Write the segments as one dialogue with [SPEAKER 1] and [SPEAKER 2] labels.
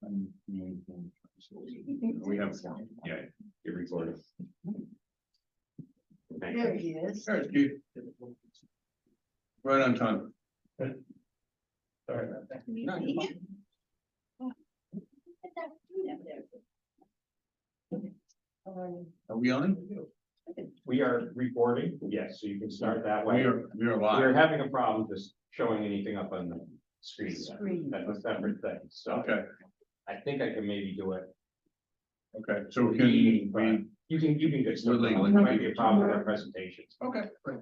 [SPEAKER 1] We have, yeah, you're recording. Thank
[SPEAKER 2] There
[SPEAKER 1] you.
[SPEAKER 2] he is.
[SPEAKER 1] All right, Keith. Right on time.
[SPEAKER 3] Sorry about that.
[SPEAKER 1] No, you're fine. Are we on?
[SPEAKER 3] We are recording, yes, so you can start that way.
[SPEAKER 1] We are
[SPEAKER 3] We're
[SPEAKER 1] live.
[SPEAKER 3] having a problem just showing anything up on the screen. yet.
[SPEAKER 2] Screen.
[SPEAKER 3] That's a separate thing, so
[SPEAKER 1] Okay,
[SPEAKER 3] I think I can maybe do it.
[SPEAKER 1] okay, so we can, we,
[SPEAKER 3] You can get started.
[SPEAKER 1] We're legal.
[SPEAKER 3] There might be a problem with our presentations.
[SPEAKER 1] okay, great.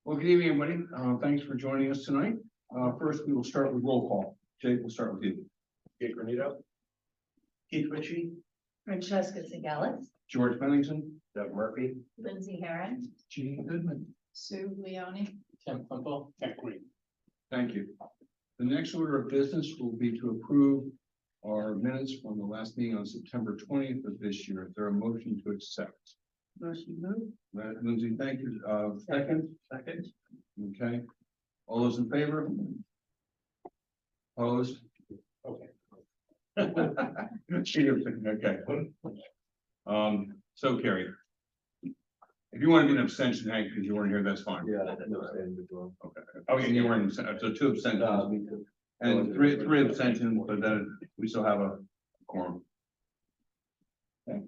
[SPEAKER 1] Well, good evening, everybody. Thanks for joining us tonight. First, we will start with roll call. Jake, we'll start with you.
[SPEAKER 3] Jake Renito.
[SPEAKER 1] Keith Ritchie.
[SPEAKER 2] Francesca Segalis.
[SPEAKER 1] George Bennington.
[SPEAKER 3] Doug Murphy.
[SPEAKER 2] Lindsay Heron.
[SPEAKER 1] Gene Goodman.
[SPEAKER 2] Sue Leone.
[SPEAKER 3] Tim Funkel.
[SPEAKER 1] Thank you. The next order of business will be to approve our minutes from the last meeting on September 20th of this year. Is there a motion to accept?
[SPEAKER 2] Motion moved.
[SPEAKER 1] Right, Lindsay, thank you. Second? Second. Okay. All those in favor? Opposed?
[SPEAKER 3] Okay.
[SPEAKER 1] Okay. So carried. If you want to be an abstention, Hank, because you weren't here, that's fine.
[SPEAKER 4] Yeah, no, and the door.
[SPEAKER 1] Okay. Oh, and you weren't, so two abstentions
[SPEAKER 4] Me too.
[SPEAKER 1] and three abstentions, but then we still have a quorum. Okay.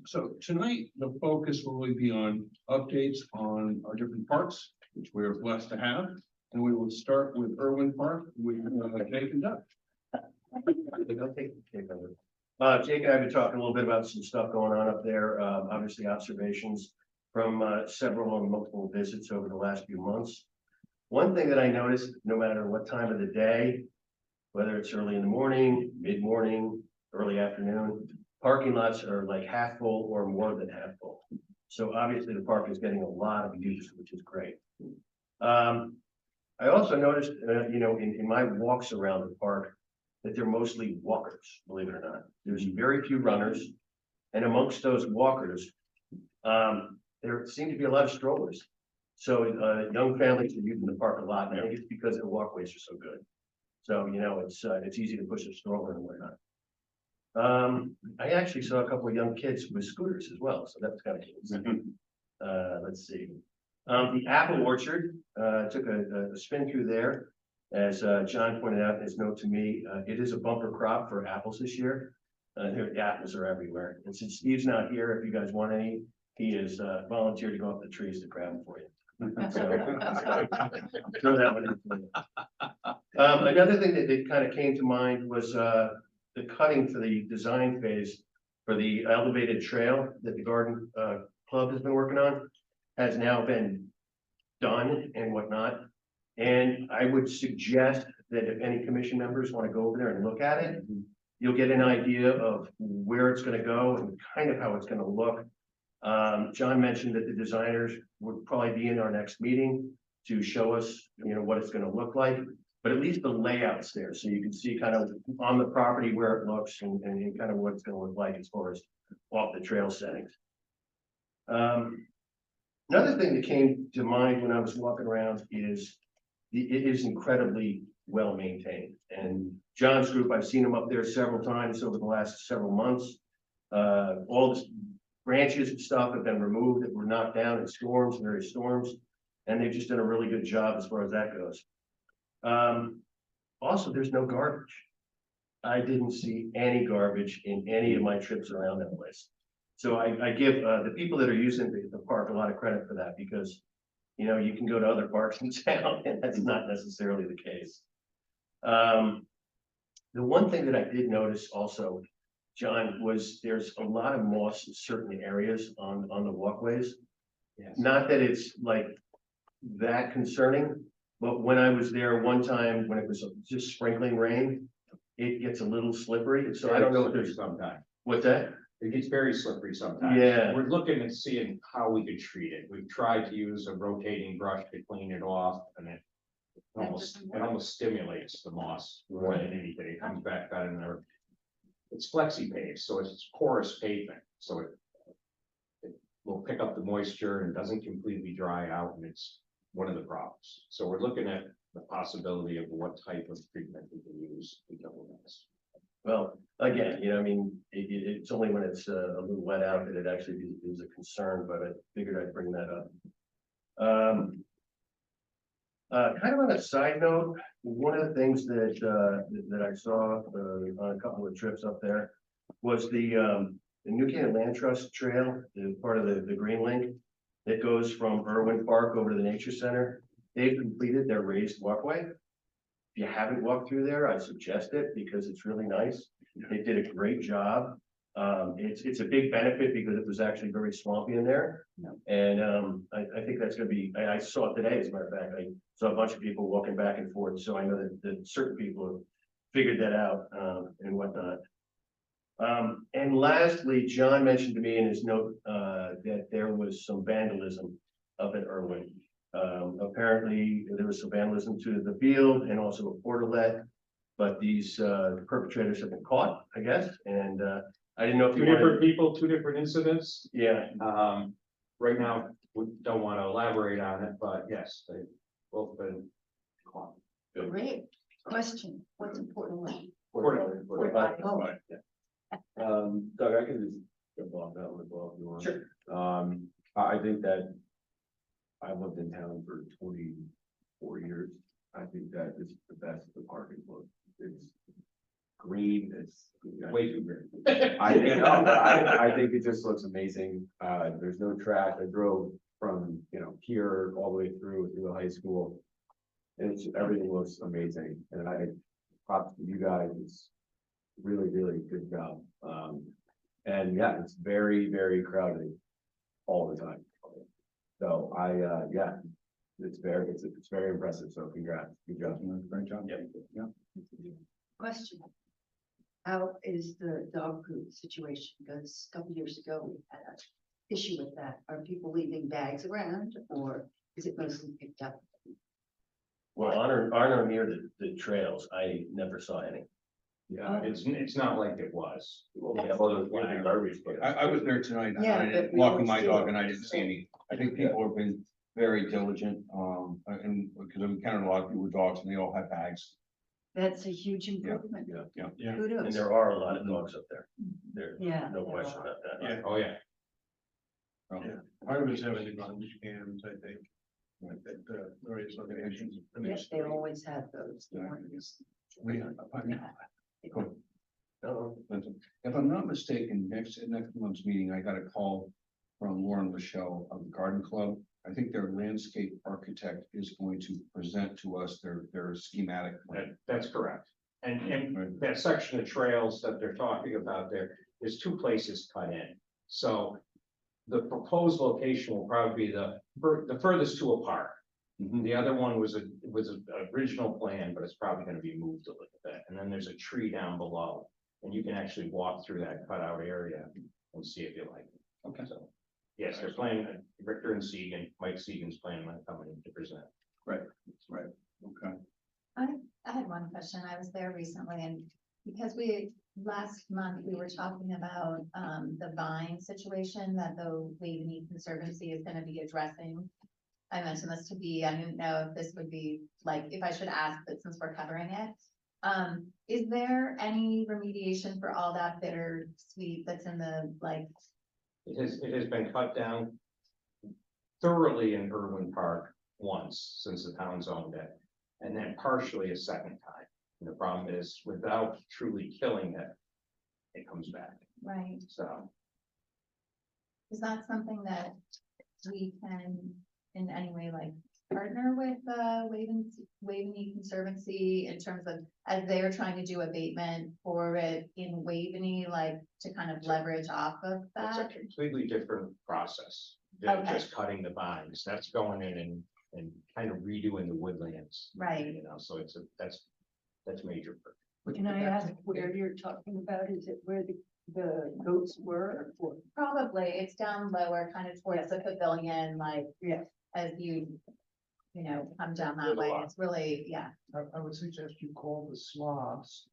[SPEAKER 1] So tonight, the focus will really be on updates on our different parks, which we are blessed to have. And we will start with Irwin Park with Jake and Doug.
[SPEAKER 4] Jake and I have been talking a little bit about some stuff going on up there, obviously observations from several and multiple visits over the last few months. One thing that I noticed, no matter what time of the day, whether it's early in the morning, mid-morning, early afternoon, parking lots are like half full or more than half full. So obviously the park is getting a lot of use, which is great. I also noticed, in my walks around the park, that they're mostly walkers, believe it or not. There's very few runners. And amongst those walkers, there seem to be a lot of strollers. So young families are using the park a lot, and I think it's because the walkways are so good. So, it's easy to push a stroller and whatnot. I actually saw a couple of young kids with scooters as well, so that's kind of cool. Let's see. The apple orchard, took a spin through there. As John pointed out in his note to me, it is a bumper crop for apples this year. The apples are everywhere. And since Steve's not here, if you guys want any, he is volunteered to go up the trees to grab them for you. Throw that one in for you. Another thing that kind of came to mind was the cutting for the design phase for the elevated trail that the garden club has been working on has now been done and whatnot. And I would suggest that if any commission members want to go over there and look at it, you'll get an idea of where it's going to go and kind of how it's going to look. John mentioned that the designers would probably be in our next meeting to show us, what it's going to look like, but at least the layout's there. So you can see kind of on the property where it looks and kind of what it's going to look like as far as off the trail settings. Another thing that came to mind when I was walking around is it is incredibly well maintained. And John's group, I've seen them up there several times over the last several months. All the branches and stuff have been removed that were knocked down in storms, various storms, and they've just done a really good job as far as that goes. Also, there's no garbage. I didn't see any garbage in any of my trips around that place. So I give the people that are using the park a lot of credit for that, because you can go to other parks in town and that's not necessarily the case. The one thing that I did notice also, John, was there's a lot of moss in certain areas on the walkways.
[SPEAKER 3] Yes.
[SPEAKER 4] Not that it's like that concerning, but when I was there one time when it was just sprinkling rain, it gets a little slippery. So I don't know if there's
[SPEAKER 3] sometimes.
[SPEAKER 4] what's that?
[SPEAKER 3] It gets very slippery sometimes.
[SPEAKER 4] Yeah.
[SPEAKER 3] We're looking at seeing how we could treat it. We've tried to use a rotating brush to clean it off, and it almost stimulates the moss more than anything. It comes back out in there. It's flexi paved, so it's porous pavement, so it will pick up the moisture and doesn't completely dry out, and it's one of the problems. So we're looking at the possibility of what type of treatment we can use to double this.
[SPEAKER 4] Well, again, I mean, it's only when it's a little wet out that it actually is a concern, but I figured I'd bring that up. Kind of on a side note, one of the things that I saw on a couple of trips up there was the New Canaan Land Trust Trail, the part of the Green Link that goes from Irwin Park over to the Nature Center. They've completed their raised walkway. If you haven't walked through there, I suggest it because it's really nice. They did a great job. It's a big benefit because it was actually very swampy in there. And I think that's gonna be, I saw it today, as a matter of fact, I saw a bunch of people walking back and forth, so I know that certain people have figured that out and whatnot. And lastly, John mentioned to me in his note that there was some vandalism up at Irwin. Apparently, there was some vandalism to the field and also a portalet, but these perpetrators have been caught, I guess, and I didn't know if
[SPEAKER 3] Two
[SPEAKER 4] you wanted.
[SPEAKER 3] different people, two different incidents.
[SPEAKER 4] Yeah,
[SPEAKER 3] Right now, we don't want to elaborate on it, but yes, they both been caught.
[SPEAKER 2] Great. Question, what's important?
[SPEAKER 4] Portalet.
[SPEAKER 5] Doug, I can just jump off that one as well if you want.
[SPEAKER 4] Sure.
[SPEAKER 5] I think that I've lived in town for 24 years. I think that is the best the parking lot. It's green, it's
[SPEAKER 3] Way too green.
[SPEAKER 5] I think it just looks amazing. There's no trash. I drove from, here all the way through the high school. And everything looks amazing. And props to you guys. It's really, really good job. And yeah, it's very, very crowded all the time. So yeah, it's very impressive. So congrats. Good job.
[SPEAKER 1] Great job.
[SPEAKER 4] Yeah.
[SPEAKER 2] Question.
[SPEAKER 6] How is the dog food situation? Because a couple years ago, we had an issue with that. Are people leaving bags around or is it mostly picked up?
[SPEAKER 4] Well, honor near the trails, I never saw any.
[SPEAKER 3] Yeah, it's not like it was.
[SPEAKER 4] Yeah, well, there's one big garbage, but
[SPEAKER 1] I was there tonight, and
[SPEAKER 6] Yeah,
[SPEAKER 1] I
[SPEAKER 6] but
[SPEAKER 1] didn't-
[SPEAKER 6] we
[SPEAKER 1] walking
[SPEAKER 6] always
[SPEAKER 1] my
[SPEAKER 6] do.
[SPEAKER 1] dog, and I didn't see any. I think people have been very diligent, and because we counted a lot of people with dogs, and they all had bags.
[SPEAKER 6] That's a huge improvement.
[SPEAKER 1] Yeah.
[SPEAKER 4] and
[SPEAKER 6] Kudos.
[SPEAKER 4] there are a lot of dogs up there. There's
[SPEAKER 6] Yeah.
[SPEAKER 4] no question about that.
[SPEAKER 1] Yeah.
[SPEAKER 3] Oh, yeah.
[SPEAKER 7] Part of it's having the garbage cans, I think. That various locations.
[SPEAKER 6] Yes, they always have those.
[SPEAKER 1] If I'm not mistaken, next month's meeting, I got a call from Lauren Michelle of the Garden Club. I think their landscape architect is going to present to us their schematic.
[SPEAKER 3] That's correct. And
[SPEAKER 1] Right.
[SPEAKER 3] that section of trails that they're talking about there's two places cut in. So the proposed location will probably be the furthest to a park. The other one was an original plan, but it's probably gonna be moved a little bit. And then there's a tree down below. And you can actually walk through that cutout area and see if you like it.
[SPEAKER 1] Okay.
[SPEAKER 3] So, yes, they're planning, Victor and Segan, Mike Segan's planning on coming in to present.
[SPEAKER 1] Okay.
[SPEAKER 2] I had one question. I was there recently and because last month, we were talking about, the vine situation that the Waveney Conservancy is gonna be addressing. I mentioned this to be, I didn't know if this would be, like, if I should ask, but since we're covering it. Is there any remediation for all that bittersweet that's in the, like,
[SPEAKER 3] It has been cut down thoroughly in Irwin Park once since the town's owned it, and then partially a second time. And the problem is without truly killing it, it comes back.
[SPEAKER 2] right?
[SPEAKER 3] So
[SPEAKER 2] Is that something that we can in any way like partner with Waveney Conservancy in terms of as they're trying to do abatement for it in Waveney, like to kind of leverage off of
[SPEAKER 3] it's a
[SPEAKER 2] that?
[SPEAKER 3] completely different process than
[SPEAKER 2] Okay.
[SPEAKER 3] just cutting the vines. That's going in and kind of redoing the woodlands.
[SPEAKER 2] Right.
[SPEAKER 3] So that's major.
[SPEAKER 6] Can I ask where you're talking about? Is it where the goats were? Or-
[SPEAKER 2] Probably, it's down lower, kind of towards the pavilion, like
[SPEAKER 6] Yeah.
[SPEAKER 2] as you come down that way, it's really, yeah.
[SPEAKER 7] I would suggest you call the Slavs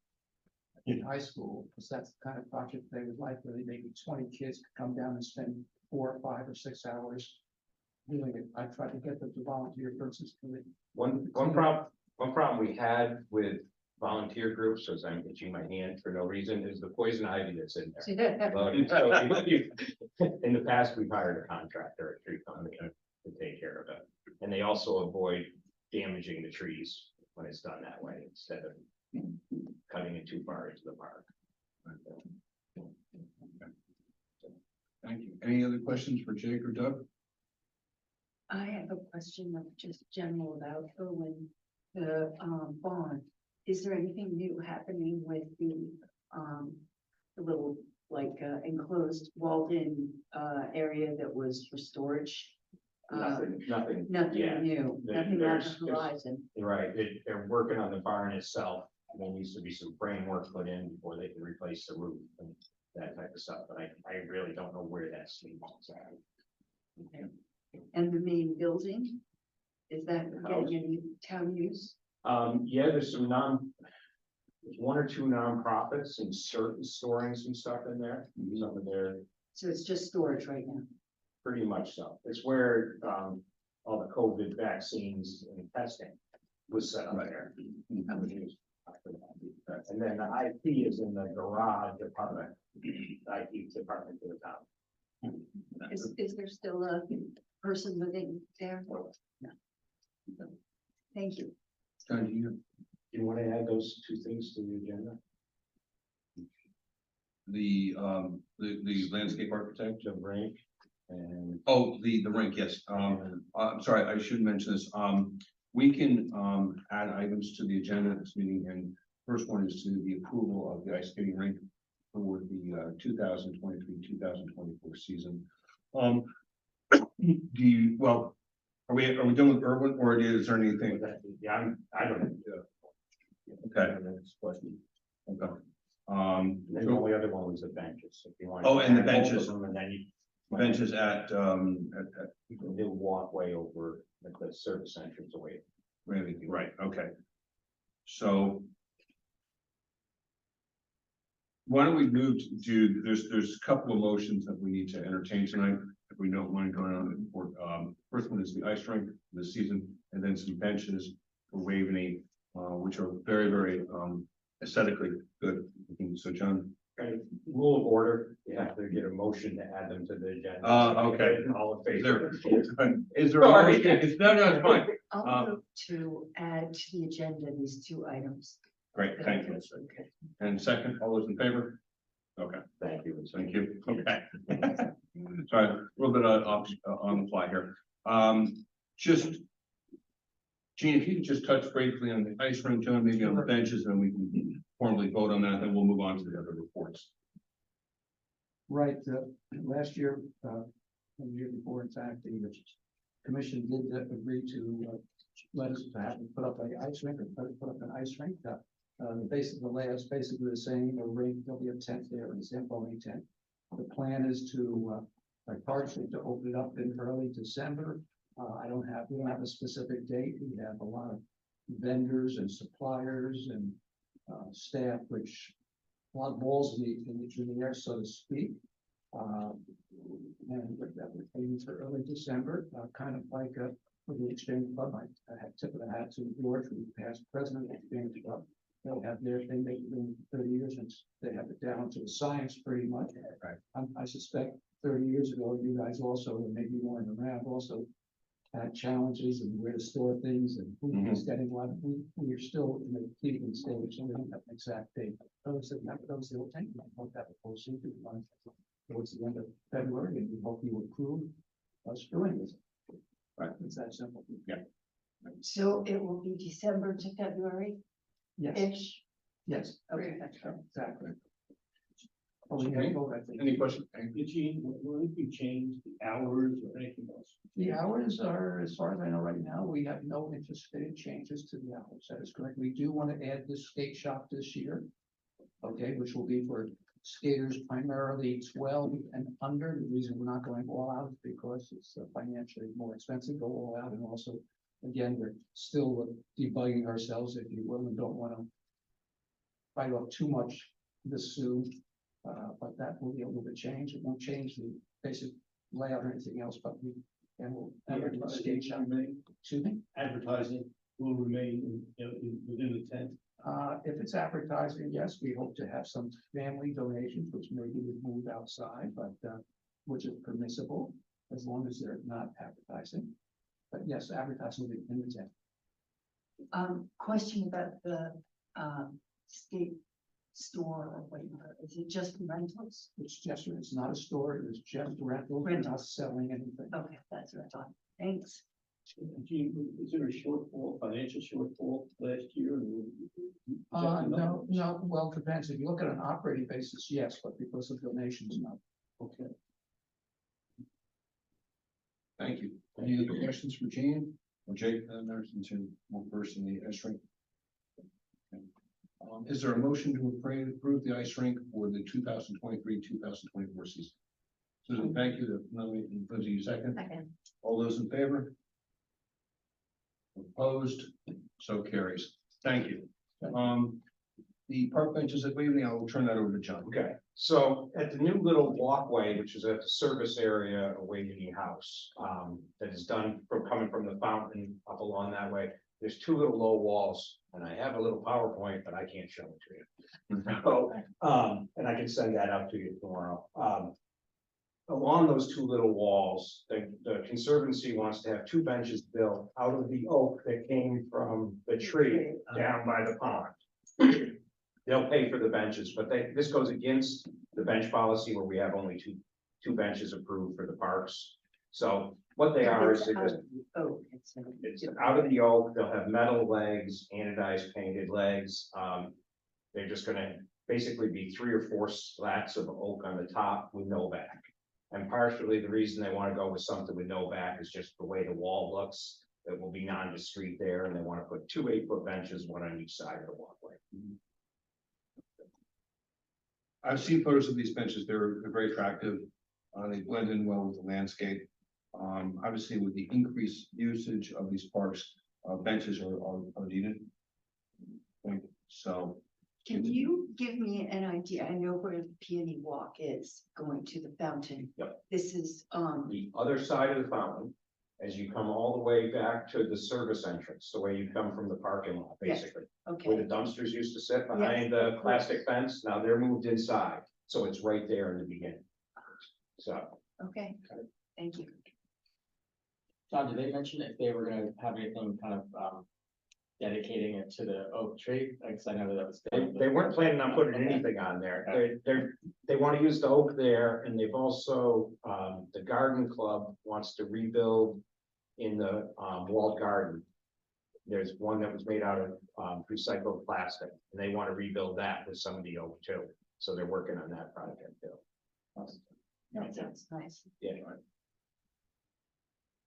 [SPEAKER 7] in high school, because that's the kind of project they would like, where maybe 20 kids could come down and spend 4 or 5 or 6 hours doing it. I tried to get them to volunteer for instance.
[SPEAKER 3] One problem we had with volunteer group, so as I'm itching my hand for no reason, is the poison ivy that's in there.
[SPEAKER 6] Yeah.
[SPEAKER 3] Loaded. So in the past, we've hired a contractor, a tree company to take care of it. And they also avoid damaging the trees when it's done that way, instead of cutting it too far into the park.
[SPEAKER 1] Thank you. Any other questions for Jake or Doug?
[SPEAKER 6] I have a question of just general about Irwin, the bond. Is there anything new happening with the little like enclosed walled-in area that was for storage?
[SPEAKER 3] Nothing, nothing.
[SPEAKER 6] Nothing
[SPEAKER 3] Yeah.
[SPEAKER 6] new,
[SPEAKER 3] There-
[SPEAKER 6] nothing on the
[SPEAKER 3] there's-
[SPEAKER 6] horizon.
[SPEAKER 3] Right, they're working on the barn itself. There needs to be some framework put in before they can replace the roof and that type of stuff, but I really don't know where that stands exactly.
[SPEAKER 6] And the main building, is that getting any town use?
[SPEAKER 3] Yeah, there's there's one or two nonprofits and certain storing some stuff in there. Some of their,
[SPEAKER 6] So it's just storage right now?
[SPEAKER 3] pretty much so. It's where, all the COVID vaccines and testing was set up there. And then the IT is in the garage department, IT department of the town.
[SPEAKER 6] Is there still a person living there? No. Thank you.
[SPEAKER 1] John, do you,
[SPEAKER 3] Do you want to add those two things to the agenda?
[SPEAKER 1] the landscape architect?
[SPEAKER 3] The rink and.
[SPEAKER 1] Oh, the rink, yes. I'm sorry, I should mention this. We can, add items to the agenda of this meeting, and first one is to the approval of the ice skating rink for the 2023-2024 season. Do you, well, are we done with Irwin, or is there anything?
[SPEAKER 3] Yeah, I don't.
[SPEAKER 1] Okay,
[SPEAKER 3] Next question.
[SPEAKER 1] okay.
[SPEAKER 3] And the only other one was the benches, if you want.
[SPEAKER 1] Oh, and the
[SPEAKER 3] Both of
[SPEAKER 1] benches.
[SPEAKER 3] them, and then you.
[SPEAKER 1] Benches at
[SPEAKER 3] The new walkway over at the service entrance away.
[SPEAKER 1] right, okay. So. Why don't we move to do, there's a couple of motions that we need to entertain tonight, if we don't mind going on. First one is the ice rink this season, and then some benches for Waveney, which are very, very aesthetically good. So John.
[SPEAKER 3] Okay, rule of order, you have to get a motion to add them to the agenda.
[SPEAKER 1] Okay.
[SPEAKER 3] All in
[SPEAKER 1] Is
[SPEAKER 3] favor?
[SPEAKER 1] is there a
[SPEAKER 3] Sorry.
[SPEAKER 1] motion? No, it's fine.
[SPEAKER 6] I'll move to add to the agenda these two items.
[SPEAKER 1] Great, thank you.
[SPEAKER 6] Okay.
[SPEAKER 1] And second, all those in favor? Okay,
[SPEAKER 3] Thank you.
[SPEAKER 1] thank you. Okay. Sorry, a little bit on the fly here. Just. Gene, if you could just touch briefly on the ice rink, John, maybe on the benches, and we can formally vote on that, then we'll move on to the other reports.
[SPEAKER 7] Right, last year, and the year before, in fact, the commission did agree to let us to have put up an ice rink, or put up an ice rink. The layout's basically the same, a rink, there'll be a tent there, and a Zamboni tent. The plan is to, partially to open it up in early December. We don't have a specific date. We have a lot of vendors and suppliers and staff, which a lot of balls in the air, so to speak. And with that, we're aiming for early December, kind of like for the Exchange Club. I had tipped the hat to George, who past president of the Exchange Club. They'll have their thing, they've been 30 years, and they have it down to the science pretty much.
[SPEAKER 1] Right.
[SPEAKER 7] I suspect 30 years ago, you guys also, and maybe more in the around, also had challenges and where to store things and who was getting what. We are still in the Cleveland stage, so we don't have an exact date. Those will take, I hope that will proceed to run towards the end of February, and we hope you approve us doing this. Right, it's that simple.
[SPEAKER 1] Yeah.
[SPEAKER 6] So it will be December to February-ish?
[SPEAKER 7] Yes, yes,
[SPEAKER 6] Okay.
[SPEAKER 7] exactly. Oh, we have a vote, I think.
[SPEAKER 1] Any questions?
[SPEAKER 8] Gene, will it be changed, the hours or anything else?
[SPEAKER 7] The hours are, as far as I know right now, we have no anticipated changes to the hours. That is correct. We do want to add this skate shop this year. Okay, which will be for skaters primarily 12 and under. The reason we're not going all out is because it's financially more expensive to go all out, and also, again, we're still debugging ourselves, if you will, and don't want to bite off too much this soon. But that will be a little bit changed. It won't change the basic layout or anything else, but we'll add it to the skate shop. Excuse me?
[SPEAKER 8] Advertising will remain within the tent.
[SPEAKER 7] If it's advertising, yes, we hope to have some family donations, which maybe would move outside, but, which is permissible as long as they're not advertising. But yes, advertising will be in the tent.
[SPEAKER 6] Question about the, state store or whatever, is it just rentals?
[SPEAKER 7] It's not a store, it's just rental, we're not selling anything.
[SPEAKER 6] Okay, that's what I thought. Thanks.
[SPEAKER 8] Gene, is there a shortfall, financial shortfall last year?
[SPEAKER 7] No, well, it depends. If you look at an operating basis, yes, but because of donations, no.
[SPEAKER 8] Okay.
[SPEAKER 1] Thank you. Any other questions for Gene or Jake? There's one person in the ice rink. Is there a motion to approve the ice rink for the 2023-2024 season? Susan, thank you. Lindsay, second.
[SPEAKER 2] Second.
[SPEAKER 1] All those in favor? Opposed? So carries. Thank you. The park benches at Waveney, I will turn that over to John.
[SPEAKER 3] Okay, so at the new little walkway, which is at the service area of Waveney House, that is done from coming from the fountain up along that way. There's two little low walls, and I have a little PowerPoint, but I can't show it to you. So, and I can send that out to you tomorrow. Along those two little walls, the Conservancy wants to have two benches built out of the oak that came from the tree down by the pond. They'll pay for the benches, but this goes against the bench policy where we have only two benches approved for the parks. So what they are is it's out of the oak, they'll have metal legs, anodized painted legs. They're just gonna basically be 3 or 4 slats of oak on the top with no back. And partially the reason they want to go with something with no back is just the way the wall looks. It will be non-discrete there, and they want to put 2 8-foot benches, one on each side of the walkway.
[SPEAKER 1] I've seen photos of these benches. They're very attractive. They blend in well with the landscape. Obviously, with the increased usage of these parks, benches are needed. So,
[SPEAKER 6] Can you give me an idea? I know where the Peony Walk is going to the fountain.
[SPEAKER 3] Yep.
[SPEAKER 6] This is,
[SPEAKER 3] The other side of the fountain, as you come all the way back to the service entrance, the way you come from the parking lot,
[SPEAKER 6] Yes.
[SPEAKER 3] basically. Where the
[SPEAKER 6] okay,
[SPEAKER 3] dumpsters used to sit behind the plastic fence, now they're moved inside, so it's right there in the beginning. So,
[SPEAKER 6] okay, thank you.
[SPEAKER 9] John, did they mention if they were gonna have anything kind of, dedicating it to the oak tree? Like, 'cause I know that was.
[SPEAKER 3] they weren't planning on putting anything on there, they want to use the oak there, and they've also, the garden club wants to rebuild in the, walled garden. There's one that was made out of, recycled plastic, and they want to rebuild that with some of the oak too, so they're working on that project too.
[SPEAKER 6] That sounds nice.
[SPEAKER 3] Yeah.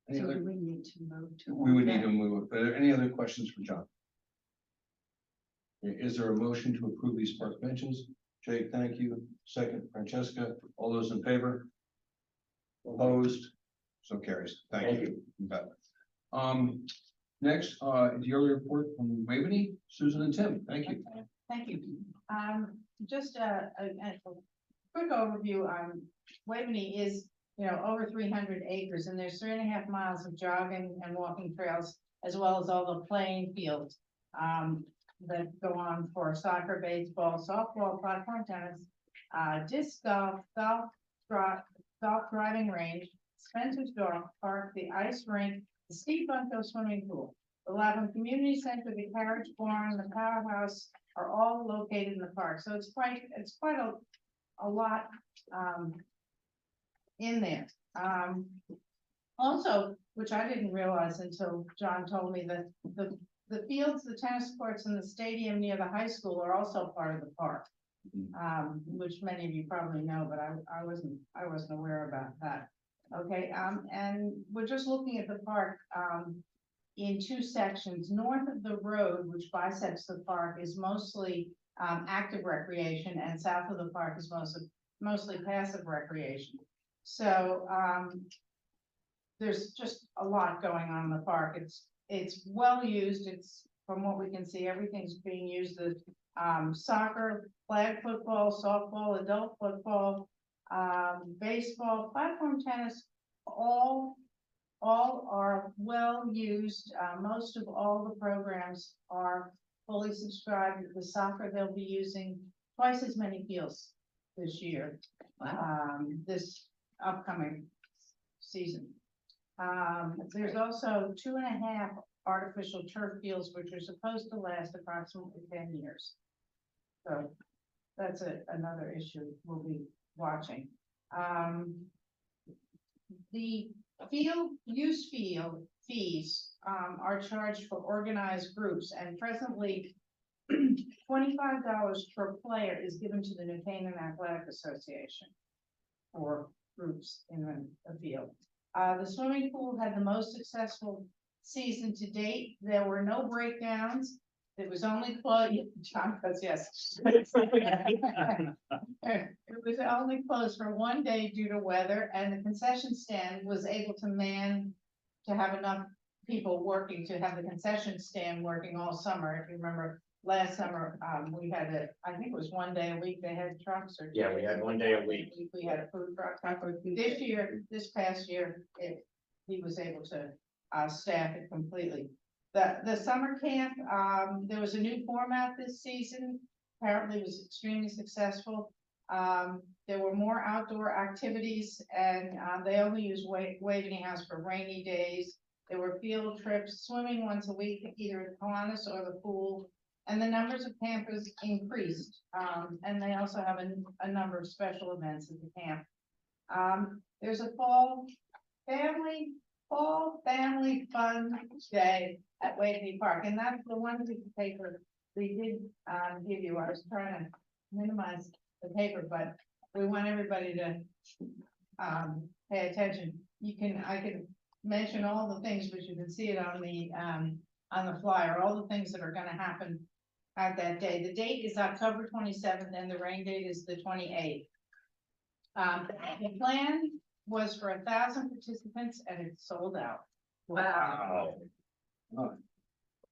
[SPEAKER 1] any
[SPEAKER 6] So
[SPEAKER 1] other,
[SPEAKER 6] do we need to move to?
[SPEAKER 1] we would need to move. Are there any other questions for John? Is there a motion to approve these park benches? Jake, thank you. Second, Francesca. All those in favor? Opposed? So carries. Thank you. You bet. Next, is the early report from Waveney, Susan and Tim. Thank you.
[SPEAKER 10] Thank you. Just a quick overview on Waveney is, over 300 acres, and there's 3.5 miles of jogging and walking trails, as well as all the playing fields that go on for soccer, baseball, softball, platform tennis, disc golf, golf driving range, Spencer's Dog Park, the ice rink, the Steve Bunko swimming pool. The Latham Community Center, the Carriage Barn, the Powerhouse are all located in the park. So it's quite a lot in there. Also, which I didn't realize until John told me, that the fields, the tennis courts and the stadium near the high school are also part of the park. Which many of you probably know, but I wasn't aware about that. Okay, and we're just looking at the park in 2 sections. North of the road, which bisects the park, is mostly active recreation, and south of the park is mostly passive recreation. So there's just a lot going on in the park. It's well used. It's, from what we can see, everything's being used as soccer, flag football, softball, adult football, baseball, platform tennis, all are well used. Most of all the programs are fully subscribed. The soccer, they'll be using twice as many fields this year. This upcoming season. There's also 2.5 artificial turf fields, which are supposed to last approximately 10 years. So that's another issue we'll be watching. The field fees, are charged for organized groups, and presently $25 per player is given to the New Canaan Athletic Association for groups in the field. The swimming pool had the most successful season to date. There were no breakdowns. It was only closed, John goes, yes. It was only closed for one day due to weather, and the concession stand was able to have enough people working to have the concession stand working all summer. If you remember, last summer, we had I think it was one day a week, they had trucks or.
[SPEAKER 3] Yeah, we had one day a week.
[SPEAKER 10] We had a food truck. This past year, he was able to, staff it completely. The summer camp, there was a new format this season, apparently it was extremely successful. There were more outdoor activities, and they only used Waveney House for rainy days. There were field trips, swimming once a week, either at Kiwanis or the pool, and the numbers of campers increased. And they also have a number of special events at the camp. There's a fall family fun day at Waveney Park, and that's the one piece of paper we did give you. I was trying to minimize the paper, but we want everybody to pay attention. I can mention all the things, but you can see it on the flyer, all the things that are gonna happen at that day. The date is October 27th, and the rain date is the 28th. The plan was for 1,000 participants, and it's sold out.
[SPEAKER 6] Wow.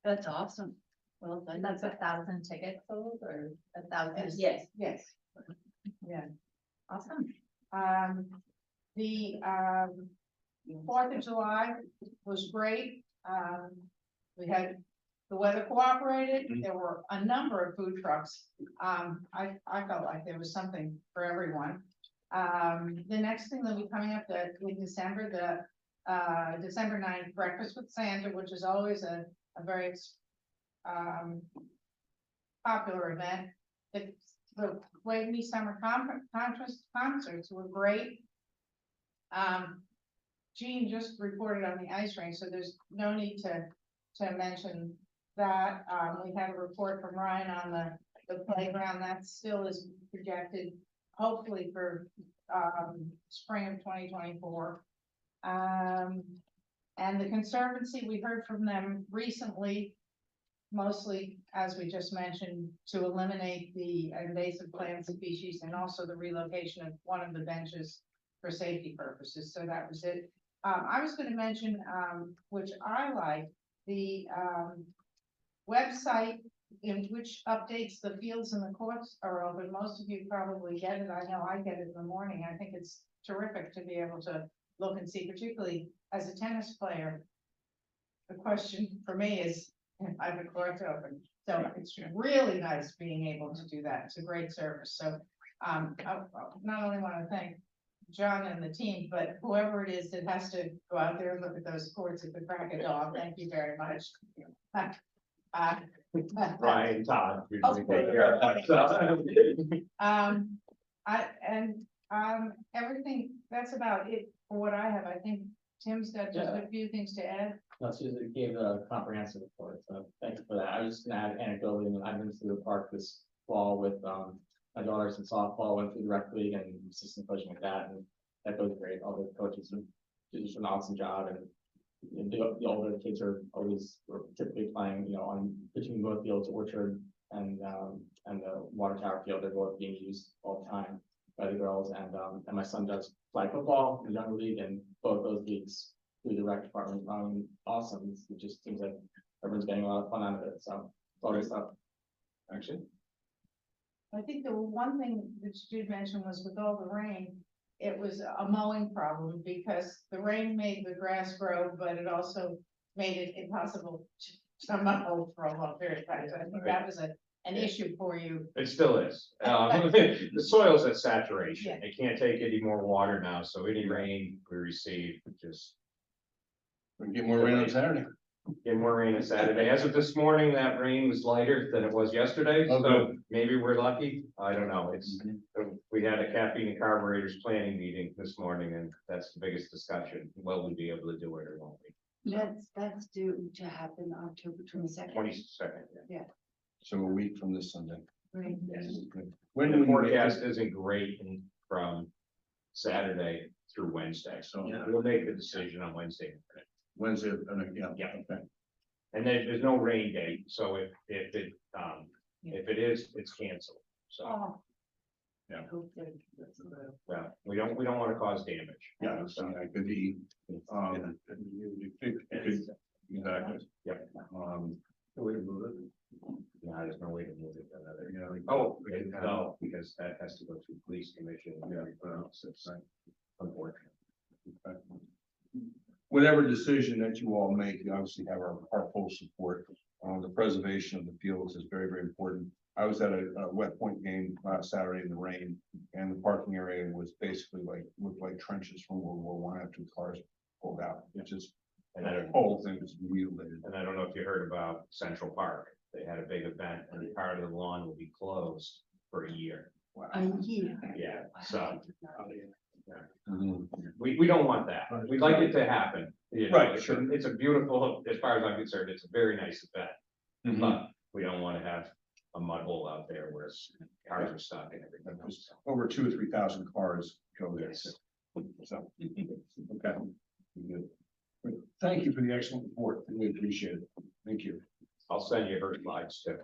[SPEAKER 6] That's awesome. Well,
[SPEAKER 2] And that's 1,000 tickets sold, or 1,000?
[SPEAKER 6] Yes.
[SPEAKER 10] Yes. Yeah.
[SPEAKER 2] Awesome.
[SPEAKER 10] The 4th of July was great. We had, the weather cooperated. There were a number of food trucks. I felt like there was something for everyone. The next thing that'll be coming up in December, December 9th, Breakfast with Santa, which is always a very popular event. The Waveney Summer concerts were great. Jean just reported on the ice rink, so there's no need to mention that. We had a report from Ryan on the playground that still is projected, hopefully for spring of 2024. And the Conservancy, we heard from them recently, mostly, as we just mentioned, to eliminate the invasive plant species and also the relocation of one of the benches for safety purposes. So that was it. I was going to mention, which I like, the website in which updates the fields and the courts are open. Most of you probably get it. I know I get it in the morning. I think it's terrific to be able to look and see, particularly as a tennis player. The question for me is, I have a court open. So it's really nice being able to do that. It's a great service. So I not only want to thank John and the team, but whoever it is that has to go out there and look at those courts at the crack of dawn, thank you very much.
[SPEAKER 3] Ryan, Todd.
[SPEAKER 10] Everything, that's about it for what I have. I think Tim's got just a few things to add.
[SPEAKER 9] No, Susan gave a comprehensive report, so thank you for that. I was just gonna add anecdotally, I've been to the park this fall with my daughters in softball, went through the rec league and assistant coaching with that, and that goes great. All the coaches do just an awesome job, and the older kids are typically playing, on between both fields, Orchard and the water tower field. They're both being used all the time by the girls, and my son does flag football in the younger league, and both those leagues through the rec department. Awesome. It just seems like everyone's getting a lot of fun out of it. So it's all good stuff. Actually,
[SPEAKER 10] I think the one thing that you did mention was with all the rain, it was a mowing problem because the rain made the grass grow, but it also made it impossible some out for a long period of time. So I think that was an issue for you.
[SPEAKER 3] It still is. The soil's at saturation. It can't take any more water now, so any rain we receive just
[SPEAKER 1] We get more rain on Saturday.
[SPEAKER 3] get more rain on Saturday. As of this morning, that rain was lighter than it was yesterday,
[SPEAKER 1] Oh,
[SPEAKER 3] so maybe we're lucky. I don't know. It's, we had a caffeine and carburetors planning meeting this morning, and that's the biggest discussion. Will we be able to do it or won't we?
[SPEAKER 6] That's due to happen October 22nd.
[SPEAKER 3] 22nd.
[SPEAKER 1] So a week from this Sunday.
[SPEAKER 6] Right.
[SPEAKER 1] When
[SPEAKER 3] The
[SPEAKER 1] do we make
[SPEAKER 3] forecast
[SPEAKER 1] this?
[SPEAKER 3] isn't great from Saturday through Wednesday, so
[SPEAKER 1] Yeah.
[SPEAKER 3] we'll make the decision on Wednesday.
[SPEAKER 1] Wednesday, yeah.
[SPEAKER 3] Yeah.
[SPEAKER 1] Okay.
[SPEAKER 3] And there's no rain date, so if it is, it's canceled, so,
[SPEAKER 10] Oh,
[SPEAKER 6] I hope that.
[SPEAKER 3] well, we don't wanna cause damage.
[SPEAKER 1] Yeah, so that could be, exactly.
[SPEAKER 3] Yep.
[SPEAKER 5] Way to move it.
[SPEAKER 3] No, there's no way to move it another.
[SPEAKER 1] Yeah, like-
[SPEAKER 3] Oh, no, because that has to go through police commission. And everything else. It's unfortunate.
[SPEAKER 1] Whatever decision that you all make, you obviously have our full support. The preservation of the fields is very, very important. I was at a Wet Point game last Saturday in the rain, and the parking area was basically looked like trenches from World War One after cars pulled out. It just,
[SPEAKER 3] And
[SPEAKER 1] the
[SPEAKER 3] I don't,
[SPEAKER 1] whole thing was mutilated.
[SPEAKER 3] and I don't know if you heard about Central Park. They had a big event and part of the lawn will be closed for a year. Yeah, so
[SPEAKER 1] Mhm.
[SPEAKER 3] we don't want that. We'd like it to happen. You know,
[SPEAKER 1] Right,
[SPEAKER 3] it's
[SPEAKER 1] sure.
[SPEAKER 3] It's a beautiful, as far as I'm concerned, it's a very nice event,
[SPEAKER 1] Mhm.
[SPEAKER 3] but we don't wanna have a mud hole out there where cars are stuck and everything else.
[SPEAKER 1] Over 2,000 or 3,000 cars go there.
[SPEAKER 3] Yes.
[SPEAKER 1] So, okay. Good. Thank you for the excellent report. We appreciate it. Thank you.
[SPEAKER 3] I'll send you her slides too.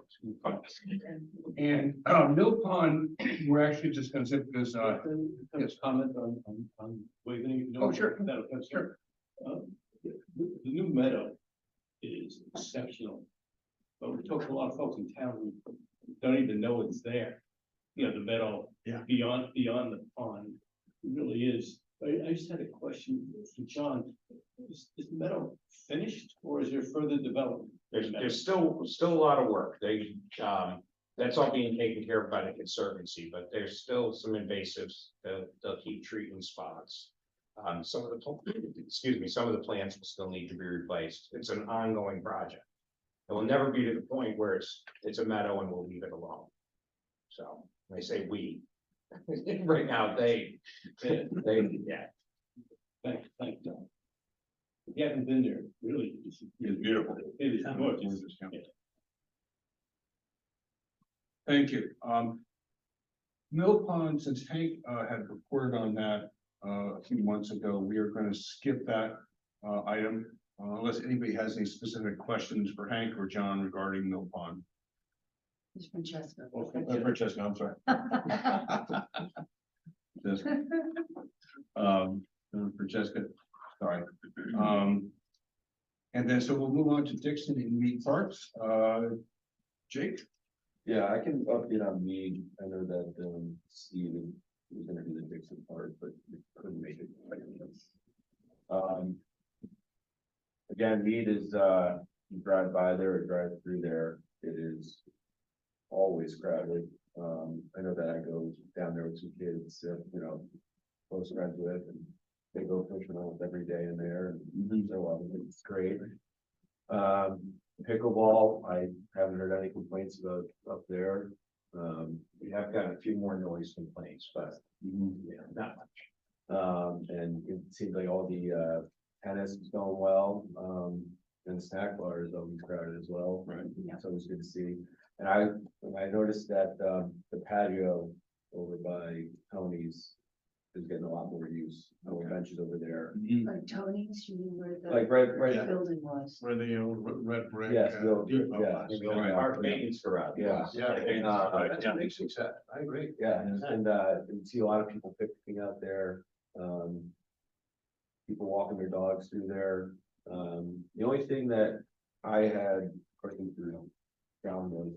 [SPEAKER 1] And, Mill Pond, we're actually just gonna zip this,
[SPEAKER 8] Yes, comment on Waveney.
[SPEAKER 1] Oh, sure.
[SPEAKER 8] No, that's
[SPEAKER 1] Sure.
[SPEAKER 8] The new meadow is exceptional. But we talked to a lot of folks in town who don't even know it's there. You know, the meadow.
[SPEAKER 1] Yeah.
[SPEAKER 8] Beyond the pond. It really is. I just had a question for John. Is the meadow finished or is there further development?
[SPEAKER 3] There's still a lot of work. That's all being taken care of by the conservancy, but there's still some invasives. They'll keep treating spots. Some of the plants will still need to be replaced. It's an ongoing project. It will never be to the point where it's a meadow and we'll leave it alone. So, when I say we, right now, yeah.
[SPEAKER 8] Thank you. If you haven't been there, really.
[SPEAKER 1] It's beautiful.
[SPEAKER 8] It is gorgeous.
[SPEAKER 1] Yeah. Thank you. Mill Pond, since Hank had reported on that a few months ago, we are going to skip that item unless anybody has any specific questions for Hank or John regarding Mill Pond.
[SPEAKER 6] It's Francesca.
[SPEAKER 1] Francesca, I'm sorry. Francesca, sorry. And then, so we'll move on to Dixon and Mead Parks. Jake?
[SPEAKER 5] Yeah, I can update on Mead. I know that, Steve was gonna do the Dixon part, but he couldn't make it. Again, Mead is, you drive by there or drive through there, it is always crowded. I know that I go down there with some kids, close friends with, and they go fishing almost every day in there, and so it's great. Pickleball, I haven't heard any complaints about up there.
[SPEAKER 3] We have got a few more noise complaints, but yeah, not much.
[SPEAKER 5] And it seems like all the tennis is going well. And the snack bar is always crowded as well.
[SPEAKER 1] Right.
[SPEAKER 5] So it's good to see. And I noticed that the patio over by Tony's is getting a lot more use. No benches over there.
[SPEAKER 6] Like Tony's, you mean where
[SPEAKER 5] Like
[SPEAKER 6] the
[SPEAKER 5] right,
[SPEAKER 6] building was?
[SPEAKER 1] Where the red brick.
[SPEAKER 5] yes, yeah.
[SPEAKER 3] Maybe on our maintenance garage.
[SPEAKER 5] Yeah.
[SPEAKER 1] Yeah, makes sense. I agree.
[SPEAKER 5] Yeah, and you see a lot of people picking out there, people walking their dogs through there. The only thing that I had, according to John, was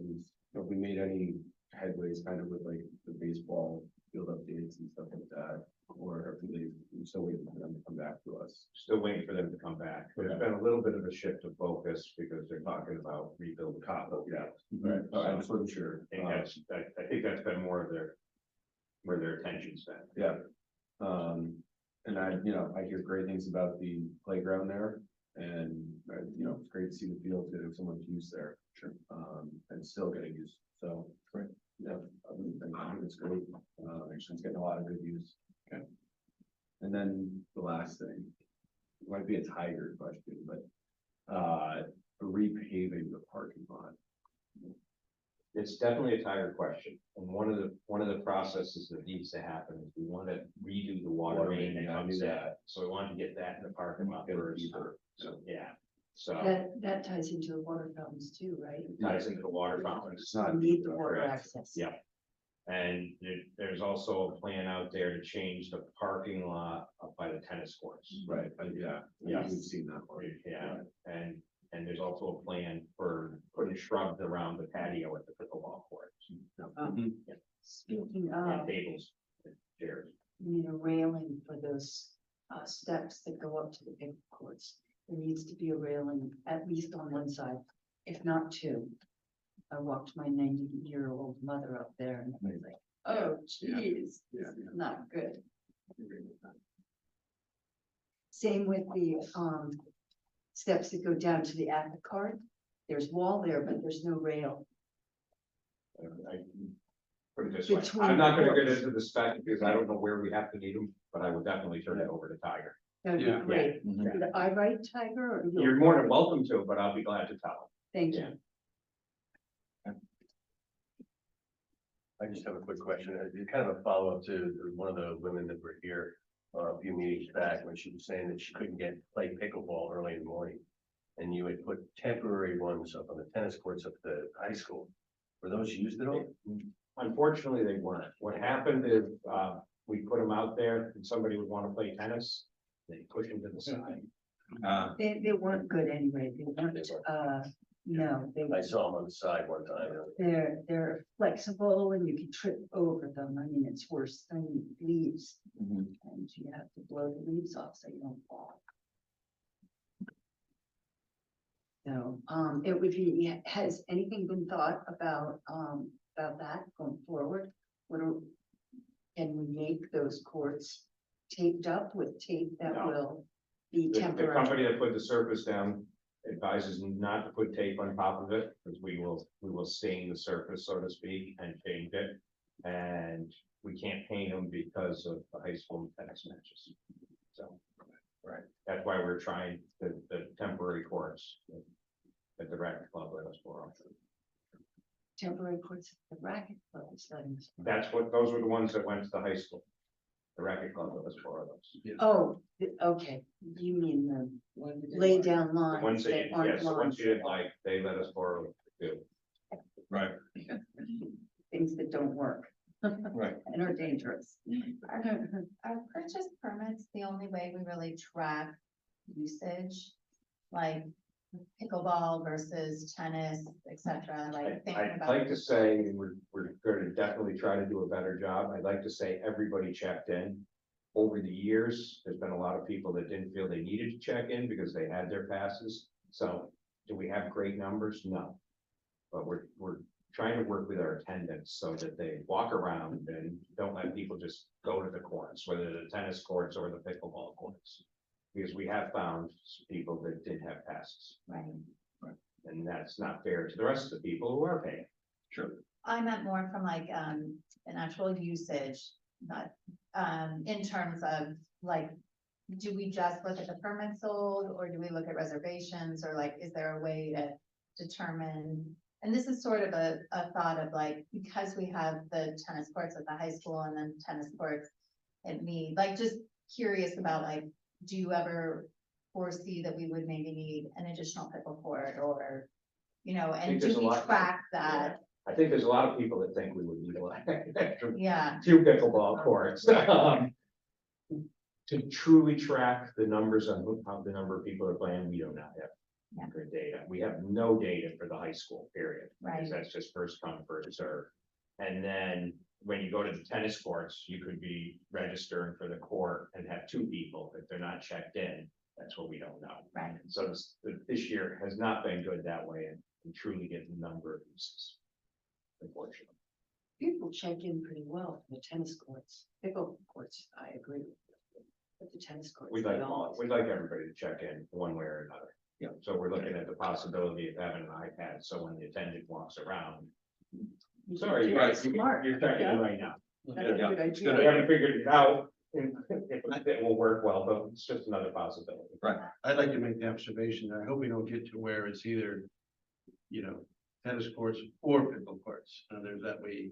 [SPEAKER 5] if we made any headways kind of with like the baseball field updates and stuff like that, or if they still waiting for them to come back to us.
[SPEAKER 3] Still waiting for them to come back. There's been a little bit of a shift of focus because they're talking about rebuild the Cottle.
[SPEAKER 5] Yeah. Right, oh, I just wasn't sure.
[SPEAKER 3] I think that's been more of where their attention's been.
[SPEAKER 5] Yeah. And I hear great things about the playground there. And, it's great to see the field getting so much use there. Sure. And still getting used, so, great. Yeah, I think it's great. It's getting a lot of good use. Okay. And then the last thing, might be a Tiger question, but, repaving the parking lot.
[SPEAKER 3] It's definitely a Tiger question, and one of the processes that needs to happen is we want to redo the water main that comes in. So we want to get that in the parking lot first. So, yeah, so
[SPEAKER 6] That ties into the water fountains too, right?
[SPEAKER 3] it ties into the water fountains.
[SPEAKER 5] It's not.
[SPEAKER 6] You need the water
[SPEAKER 3] correct.
[SPEAKER 6] access.
[SPEAKER 3] Yeah. And there's also a plan out there to change the parking lot up by the tennis courts.
[SPEAKER 5] Right, yeah,
[SPEAKER 3] Yes.
[SPEAKER 5] we've seen that one.
[SPEAKER 3] Yeah, and there's also a plan for putting shrubs around the patio at the pickleball courts.
[SPEAKER 6] Speaking
[SPEAKER 3] And
[SPEAKER 6] of,
[SPEAKER 3] tables, and chairs.
[SPEAKER 6] you need a railing for those steps that go up to the pickleball courts. There needs to be a railing at least on one side, if not two. I walked my 90-year-old mother up there and I was like, oh geez,
[SPEAKER 5] Yeah,
[SPEAKER 6] this is not good. Same with the steps that go down to the apple cart. There's wall there, but there's no rail.
[SPEAKER 3] I put it this way,
[SPEAKER 6] Between
[SPEAKER 3] I'm not gonna get
[SPEAKER 6] courts.
[SPEAKER 3] into the spec because I don't know where we have to need them, but I would definitely turn it over to Tiger.
[SPEAKER 6] That'd be
[SPEAKER 1] Yeah.
[SPEAKER 6] great.
[SPEAKER 3] Yeah.
[SPEAKER 6] Did I write Tiger or
[SPEAKER 3] You're more than welcome to, but I'll be glad to tell
[SPEAKER 6] Thank
[SPEAKER 3] Yeah.
[SPEAKER 6] you.
[SPEAKER 4] I just have a quick question. It's kind of a follow-up to one of the women that were here a few meetings back when she was saying that she couldn't play pickleball early in the morning. And you had put temporary ones up on the tennis courts at the high school. Were those used at all?
[SPEAKER 3] them. Unfortunately, they weren't. What happened is, we put them out there and somebody would want to play tennis, they push them to the side.
[SPEAKER 6] They weren't good anyway. They weren't, no,
[SPEAKER 4] I saw them on the side one time.
[SPEAKER 6] they're flexible and you can trip over them. I mean, it's worse than leaves.
[SPEAKER 5] Mhm.
[SPEAKER 6] And you have to blow the leaves off so you don't fall. So, it would be, has anything been thought about that going forward? Can we make those courts taped up with tape that
[SPEAKER 3] No.
[SPEAKER 6] will be
[SPEAKER 3] The
[SPEAKER 6] temporary?
[SPEAKER 3] company that put the surface down advises not to put tape on top of it, because we will stain the surface, so to speak, and change it. And we can't paint them because of the high school tennis matches. So, right, that's why we're trying the temporary courts at the racket club let us for.
[SPEAKER 6] Temporary courts, at the racket clubs,
[SPEAKER 3] Those were the ones that went to the high school. The racket club let us for those.
[SPEAKER 6] Oh, okay, you mean the lay down
[SPEAKER 3] The
[SPEAKER 6] lines
[SPEAKER 3] ones that,
[SPEAKER 6] that
[SPEAKER 3] you-
[SPEAKER 6] aren't
[SPEAKER 3] yes, the ones
[SPEAKER 6] lines,
[SPEAKER 3] you didn't like, they let us borrow too.
[SPEAKER 1] Right.
[SPEAKER 6] things that don't work.
[SPEAKER 1] Right.
[SPEAKER 6] And are dangerous.
[SPEAKER 2] Are purchase permits the only way we really track usage? Like pickleball versus tennis, et cetera, like thinking
[SPEAKER 3] I'd
[SPEAKER 2] about.
[SPEAKER 3] like to say, and we're gonna definitely try to do a better job. I'd like to say everybody checked in. Over the years, there's been a lot of people that didn't feel they needed to check in because they had their passes. So do we have great numbers? No. But we're trying to work with our attendants so that they walk around and don't let people just go to the courts, whether the tennis courts or the pickleball courts. Because we have found people that did have passes,
[SPEAKER 2] Right.
[SPEAKER 3] and that's not fair to the rest of the people who are paying.
[SPEAKER 1] Sure.
[SPEAKER 2] I meant more from like, an actual usage, not, in terms of like, do we just look at the permits sold or do we look at reservations or like, is there a way to determine? And this is sort of a thought of like, because we have the tennis courts at the high school and then tennis courts at Mead, like just curious about like, do you ever foresee that we would maybe need an additional pickle court or, and
[SPEAKER 3] think
[SPEAKER 2] do
[SPEAKER 3] there's a
[SPEAKER 2] we
[SPEAKER 3] lot-
[SPEAKER 2] track that?
[SPEAKER 3] I think there's a lot of people that think we would need a lot extra
[SPEAKER 2] Yeah,
[SPEAKER 3] few pickleball courts. To truly track the numbers on how the number of people are playing, we do not have good data. We have no data for the high school period.
[SPEAKER 2] Right.
[SPEAKER 3] Because that's just first come, first served. And then when you go to the tennis courts, you could be registering for the court and have two people, if they're not checked in, that's what we don't know.
[SPEAKER 2] Right.
[SPEAKER 3] So this year has not been good that way, and we truly get the number of uses. Unfortunately.
[SPEAKER 6] People check in pretty well for the tennis courts, pickle courts, I agree. But the tennis courts.
[SPEAKER 3] We'd
[SPEAKER 6] they
[SPEAKER 3] like,
[SPEAKER 6] don't.
[SPEAKER 3] we'd like everybody to check in one way or another.
[SPEAKER 1] Yeah.
[SPEAKER 3] So we're looking at the possibility of having an iPad, so when the attendant walks around. Sorry, you guys,
[SPEAKER 6] Smart.
[SPEAKER 3] you're checking in right now.
[SPEAKER 6] That's a good
[SPEAKER 1] It's
[SPEAKER 6] idea.
[SPEAKER 3] We haven't figured it out, and if it will work well, but it's just another possibility.
[SPEAKER 1] Right.
[SPEAKER 11] I'd like to make the observation, that I hope we don't get to where it's either, tennis courts or pickle courts, and there's that way.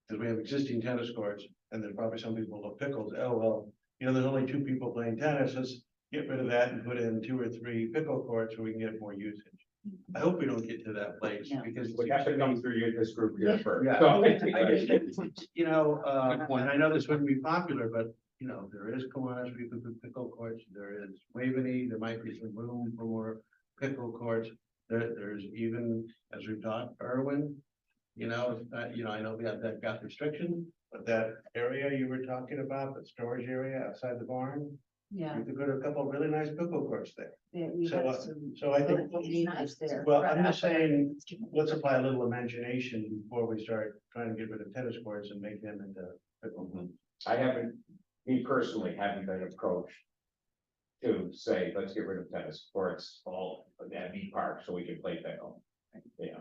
[SPEAKER 11] Because we have existing tennis courts, and there's probably some people love pickles, oh, well, there's only two people playing tennis, let's get rid of that and put in 2 or 3 pickle courts so we can get more usage. I hope we don't get to that place,
[SPEAKER 6] No.
[SPEAKER 11] because.
[SPEAKER 3] We have to come through you, this group here first.
[SPEAKER 11] Yeah.
[SPEAKER 3] So-
[SPEAKER 11] And I know this wouldn't be popular, but, there is Kiwanis, we could put pickle courts, there is Waveney, there might be some room for more pickle courts. There's even, as we've talked, Irwin, I know they've got restrictions, but that area you were talking about, the storage area outside the barn,
[SPEAKER 6] Yeah,
[SPEAKER 11] you could put a couple of really nice pickle courts there.
[SPEAKER 6] yeah, we
[SPEAKER 11] So,
[SPEAKER 6] have some.
[SPEAKER 11] So I think,
[SPEAKER 6] neighbors there.
[SPEAKER 11] well, I'm just saying, let's apply a little imagination before we start trying to get rid of tennis courts and make them into pickle.
[SPEAKER 3] I haven't, me personally, haven't been approached to say, let's get rid of tennis courts, all of that V Park, so we can play pickle. Yeah,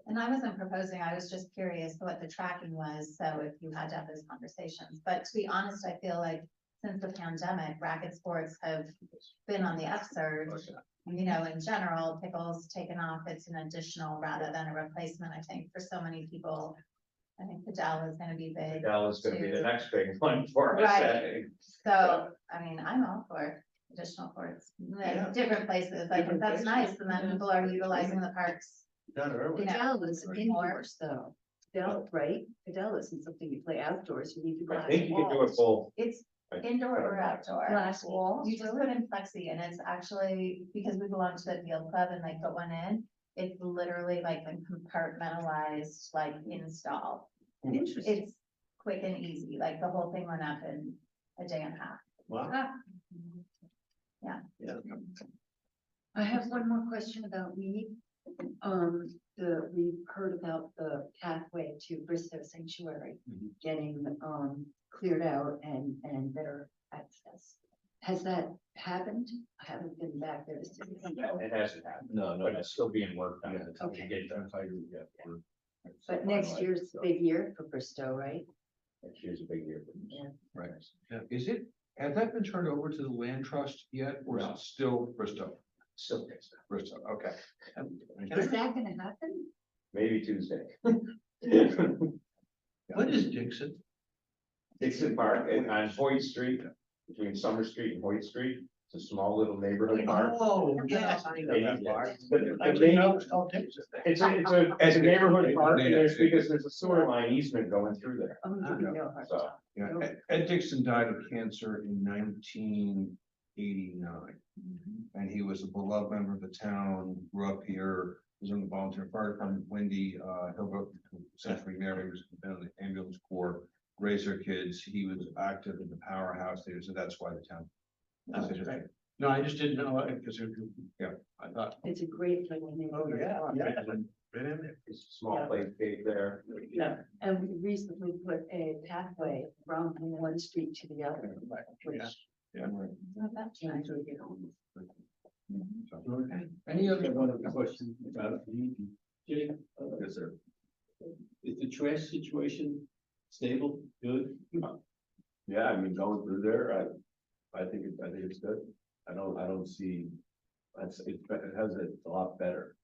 [SPEAKER 2] And I wasn't proposing, I was just curious what the tracking was, so if you had to have those conversations, but to be honest, I feel like since the pandemic, racket sports have been on the upsurge. In general, pickles taken off, it's an additional rather than a replacement, I think, for so many people. I think Padel is gonna be big,
[SPEAKER 3] Adele is gonna be the next big one for us.
[SPEAKER 2] Right. so, I'm all for additional courts,
[SPEAKER 11] Yeah.
[SPEAKER 2] different places, I think that's nice, and then people are utilizing the parks.
[SPEAKER 11] Down Irwin.
[SPEAKER 6] Fidel is indoors though. Fidel, right? Fidel isn't something you play outdoors, you need to.
[SPEAKER 3] I think you can do it both.
[SPEAKER 2] It's indoor or outdoor.
[SPEAKER 6] Glass walls.
[SPEAKER 2] You just put in plexi and it's actually, because we belong to the field club and they put one in, it's literally like a compartmentalized, like install.
[SPEAKER 6] Interesting.
[SPEAKER 2] It's quick and easy, like the whole thing went up in a day and a half.
[SPEAKER 11] Wow.
[SPEAKER 2] Yeah.
[SPEAKER 6] I have one more question about weed. We heard about the pathway to Bristow Sanctuary getting, cleared out and better access. Has that happened? I haven't been back there to see.
[SPEAKER 3] It hasn't happened,
[SPEAKER 5] No,
[SPEAKER 3] but it's still being worked on.
[SPEAKER 6] Okay.
[SPEAKER 5] But
[SPEAKER 6] But next year's a big year for Bristow, right?
[SPEAKER 3] Next year's a big year.
[SPEAKER 6] Yeah.
[SPEAKER 1] Right. Is it, has that been turned over to the land trust yet, or is
[SPEAKER 3] No.
[SPEAKER 1] it still Bristol?
[SPEAKER 3] Still gets that.
[SPEAKER 1] Bristol, okay.
[SPEAKER 6] Is that gonna happen?
[SPEAKER 3] Maybe Tuesday.
[SPEAKER 11] What is Dixon?
[SPEAKER 3] Dixon Park on Hoyt Street, between Summer Street and Hoyt Street. It's a small little neighborhood park.
[SPEAKER 11] Oh, yes. I know that
[SPEAKER 3] Yeah.
[SPEAKER 11] park.
[SPEAKER 3] The
[SPEAKER 11] I
[SPEAKER 3] main-
[SPEAKER 11] know it's called Dixon.
[SPEAKER 3] It's a neighborhood park, and there's, because there's a sewer line easement going through there,
[SPEAKER 6] I'm giving you a hard
[SPEAKER 3] so.
[SPEAKER 6] time.
[SPEAKER 1] Yeah, Ed Dixon died of cancer in 1989. And he was a beloved member of the town, grew up here, was in the volunteer fire department, Wendy, Hillbrook, Century Mary, was in the ambulance corps, raised their kids, he was active in the powerhouse there, so that's why the town.
[SPEAKER 11] Okay. No, I just didn't know, because, I thought,
[SPEAKER 6] It's a great little neighborhood.
[SPEAKER 11] right in there.
[SPEAKER 3] It's a small place gate there.
[SPEAKER 6] Yeah, and we recently put a pathway from one street to the other. which-
[SPEAKER 11] Yeah.
[SPEAKER 2] Not that
[SPEAKER 6] Yeah,
[SPEAKER 2] much.
[SPEAKER 6] so we get home.
[SPEAKER 8] Any other one of the questions about the, Jay?
[SPEAKER 5] Yes, sir.
[SPEAKER 8] Is the trash situation stable, good?
[SPEAKER 5] Yeah, I mean, going through there, I think it's good. I don't see, it has it a lot better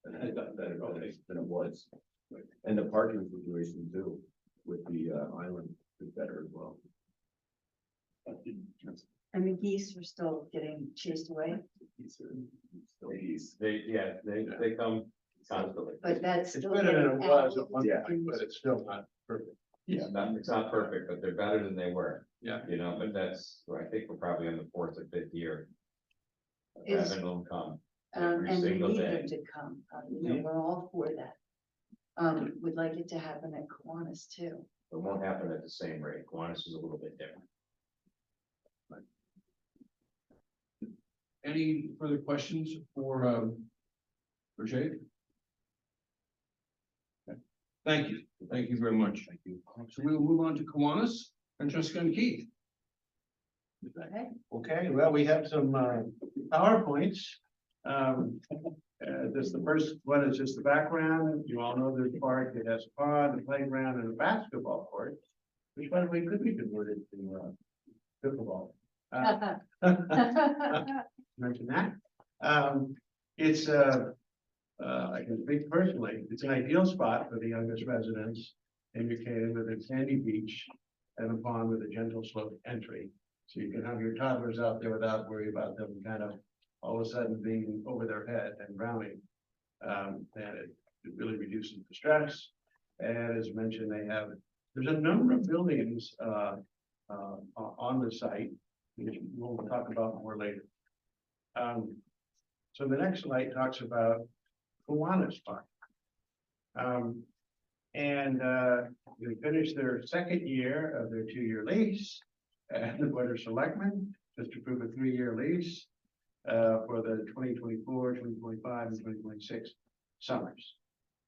[SPEAKER 5] than it was. And the parking situation too, with the island is better as well.
[SPEAKER 6] And the geese are still getting chased away,
[SPEAKER 3] They come constantly.
[SPEAKER 6] but that's
[SPEAKER 11] It's
[SPEAKER 6] still.
[SPEAKER 11] better than it
[SPEAKER 6] getting
[SPEAKER 11] was
[SPEAKER 6] out
[SPEAKER 11] at one
[SPEAKER 5] Yeah.
[SPEAKER 11] point, but it's still not perfect.
[SPEAKER 3] It's not perfect, but they're better than they were.
[SPEAKER 11] Yeah.
[SPEAKER 3] But that's, I think we're probably on the 4th or 5th year. of
[SPEAKER 6] Is-
[SPEAKER 3] Having them come.
[SPEAKER 6] And we
[SPEAKER 3] single
[SPEAKER 6] need
[SPEAKER 3] day.
[SPEAKER 6] them to come, we're all for that. would like it to happen at Kiwanis too.
[SPEAKER 3] It won't happen at the same rate. Kiwanis is a little bit different.
[SPEAKER 1] Any further questions for Jake? Okay. Thank you very much. Thank you. So we will move on to Kiwanis, Francesca and Keith.
[SPEAKER 11] Okay, well, we have some PowerPoints. This, the first one is just the background. You all know there's a park that has a pond, a playground, and a basketball court, which by the way could be converted to pickleball. Mention that. It's I can speak personally, it's an ideal spot for the youngest residents, indicated with a sandy beach and a pond with a gentle slope entry. So you can have your toddlers out there without worry about them kind of all of a sudden being over their head and drowning. And it really reduces the stress. And as mentioned, there's a number of buildings on the site, which we'll talk about more later. So the next slide talks about Kiwanis Park. They finished their second year of their 2-year lease, and the Board of Selectmen just approved a 3-year lease for the 2024, 2025, and 2026 summers.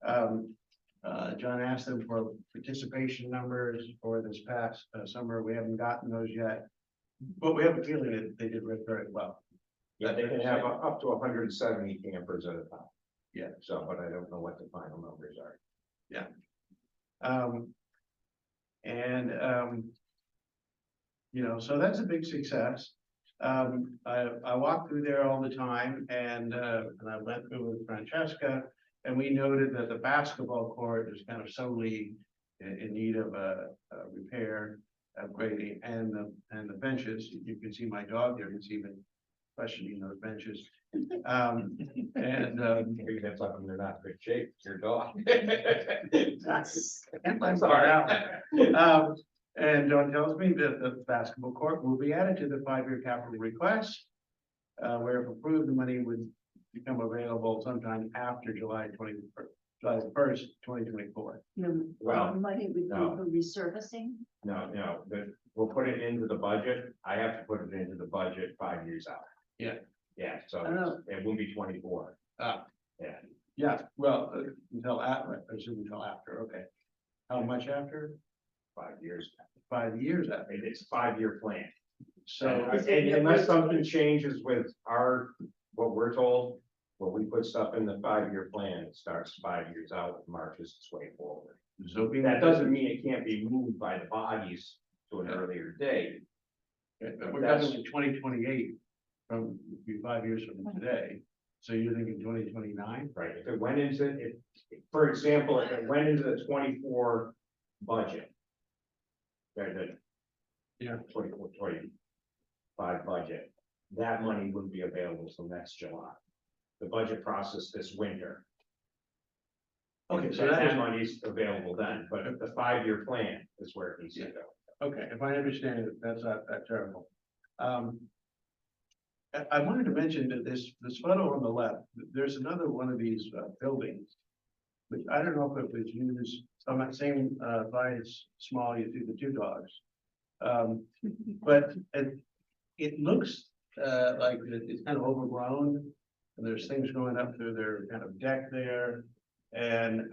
[SPEAKER 11] John asked them for participation numbers for this past summer. We haven't gotten those yet, but we have a feeling that they did very well.
[SPEAKER 3] Yeah, they can have up to 170 campers at a time.
[SPEAKER 11] Yeah.
[SPEAKER 3] So, but I don't know what the final numbers are.
[SPEAKER 11] Yeah. So that's a big success. I walked through there all the time and I went through with Francesca, and we noted that the basketball court is kind of solely in need of a repair, upgrading, and the benches. You can see my dog there, he's even questioning those benches.
[SPEAKER 3] Maybe that's something they're not in good shape, it's your dog.
[SPEAKER 11] I'm sorry. And John tells me that the basketball court will be added to the 5-year capital request. Where if approved, the money would become available sometime after July 1st, 2024.
[SPEAKER 3] Well,
[SPEAKER 6] Money would be
[SPEAKER 3] no.
[SPEAKER 6] for resurfacing.
[SPEAKER 3] No, we'll put it into the budget. I have to put it into the budget 5 years out.
[SPEAKER 11] Yeah.
[SPEAKER 3] Yeah, so
[SPEAKER 6] Oh.
[SPEAKER 3] it won't be 24.
[SPEAKER 11] Ah.
[SPEAKER 3] Yeah.
[SPEAKER 11] Yeah, well, until after, I assume until after, okay. How much after?
[SPEAKER 3] 5 years.
[SPEAKER 11] 5 years after.
[SPEAKER 3] It's a 5-year plan.
[SPEAKER 11] So,
[SPEAKER 3] And unless something changes with what we're told, when we put stuff in the 5-year plan, it starts 5 years out, marches its way forward. That doesn't mean it can't be moved by the bodies to an earlier date.
[SPEAKER 11] we're talking in 2028, from 5 years from today. So you're thinking 2029?
[SPEAKER 3] Right, if it went into, for example, if it went into the 24 budget.
[SPEAKER 11] Yeah.
[SPEAKER 3] 24, 25 budget, that money wouldn't be available till next July. The budget process this winter.
[SPEAKER 11] Okay, so
[SPEAKER 3] That money's available then, but the 5-year plan is where it needs to go.
[SPEAKER 11] Okay, if I understand it, that's not that terrible. I wanted to mention that this photo on the left, there's another one of these buildings. Which I don't know if it was used, on that same size, small, you see the 2 dogs. But it looks like it's kind of overgrown. And there's things going up through their kind of deck there. And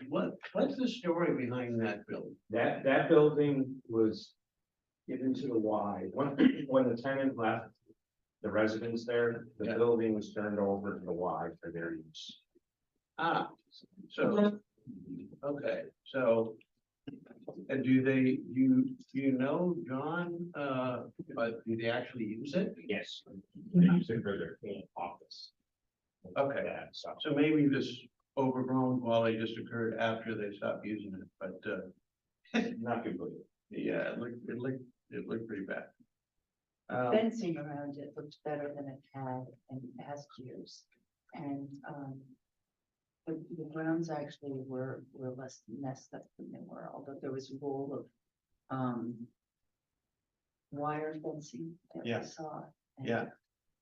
[SPEAKER 11] what's the story behind that building?
[SPEAKER 3] That building was given to the Y. When the tenant left the residence there, the
[SPEAKER 11] Yeah.
[SPEAKER 3] building was turned over to the Y for their use.
[SPEAKER 11] Ah, so, okay, so. And do you know, John, but do they actually use it?
[SPEAKER 3] Yes. They use it for their office.
[SPEAKER 11] Okay.
[SPEAKER 3] Yeah, so.
[SPEAKER 11] So maybe this overgrown quality just occurred after they stopped using it, but
[SPEAKER 3] Not completely.
[SPEAKER 11] yeah, it looked pretty bad.
[SPEAKER 6] Fencing around it looked better than it had in past years. And, the grounds actually were less messed up than they were, although there was a roll of, wire fencing that
[SPEAKER 11] Yeah.
[SPEAKER 6] we saw. and-
[SPEAKER 11] Yeah.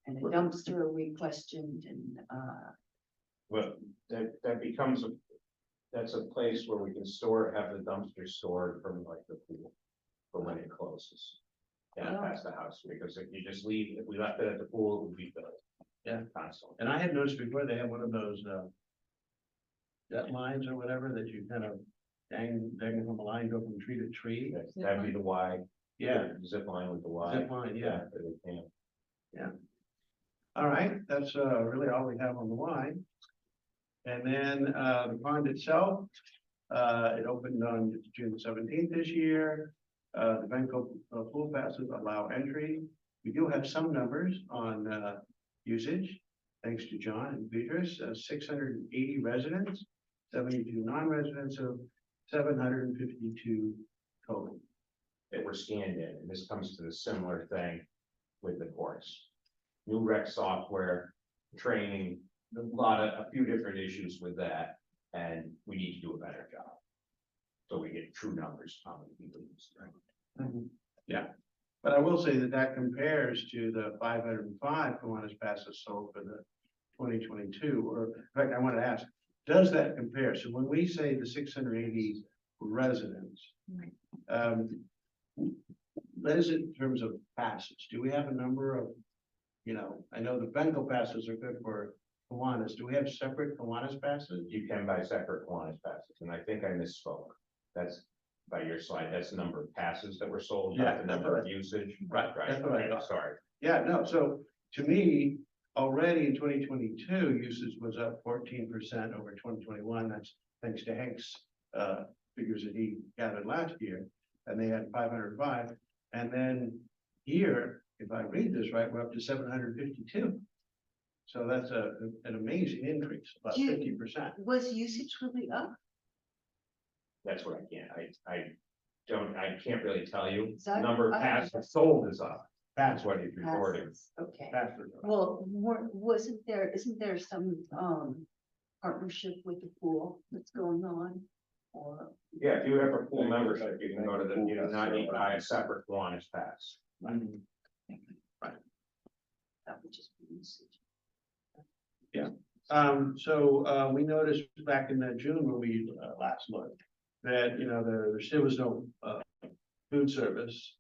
[SPEAKER 6] And a dumpster we questioned and,
[SPEAKER 3] Well, that becomes That's a place where we can have the dumpster stored from like the pool, for when it closes. Down past the house, because if you just leave, if we left it at the pool, it would be filled.
[SPEAKER 11] Yeah.
[SPEAKER 3] Constantly.
[SPEAKER 11] And I had noticed before, they have one of those, jet lines or whatever that you kind of dang from a line, go from tree to tree.
[SPEAKER 3] That'd be the Y.
[SPEAKER 11] Yeah,
[SPEAKER 3] Zip line with the Y.
[SPEAKER 11] zip line, yeah.
[SPEAKER 3] They can.
[SPEAKER 11] All right, that's really all we have on the line. And then the pond itself, it opened on June 17th this year. The Venco pool passes allow entry. We do have some numbers on usage, thanks to John and Beatrice, 680 residents, 72 non-residents, of 752 total.
[SPEAKER 3] That were scanned in, and this comes to the similar thing with the course. New rec software, training, a few different issues with that, and we need to do a better job. So we get true numbers on how many people use it.
[SPEAKER 11] Yeah, but I will say that that compares to the 505 Kiwanis passes sold for the 2022, or in fact, I want to ask, does that compare? So when we say the 680 residents, that is in terms of passes. Do we have a number of, I know the Bengal passes are good for Kiwanis. Do we have separate Kiwanis passes?
[SPEAKER 3] You can buy separate Kiwanis passes, and I think I misspoke. That's by your slide, that's the number of passes that were sold,
[SPEAKER 11] Yeah,
[SPEAKER 3] not the number of usage.
[SPEAKER 11] Right, that's what I
[SPEAKER 3] Okay,
[SPEAKER 11] thought.
[SPEAKER 3] sorry.
[SPEAKER 11] Yeah, no, so to me, already in 2022, usage was up 14% over 2021. That's thanks to Hank's figures that he gathered last year, and they had 505. And then here, if I read this right, we're up to 752. So that's an amazing increase, about
[SPEAKER 6] Do you-
[SPEAKER 11] 50%.
[SPEAKER 6] Was usage really up?
[SPEAKER 3] That's what I can't, I can't really tell you.
[SPEAKER 6] So I-
[SPEAKER 3] Number of
[SPEAKER 6] I-
[SPEAKER 3] passes sold is up. That's what he's reporting.
[SPEAKER 6] Passes, okay.
[SPEAKER 11] Faster.
[SPEAKER 6] Well, isn't there some, partnership with the pool that's going on? Or
[SPEAKER 3] Yeah, if you have a pool membership, you can go to the, you do not need to buy a separate Kiwanis pass.
[SPEAKER 6] that would just be usage?
[SPEAKER 11] So we noticed back in June when we last looked, that, there still was no food service.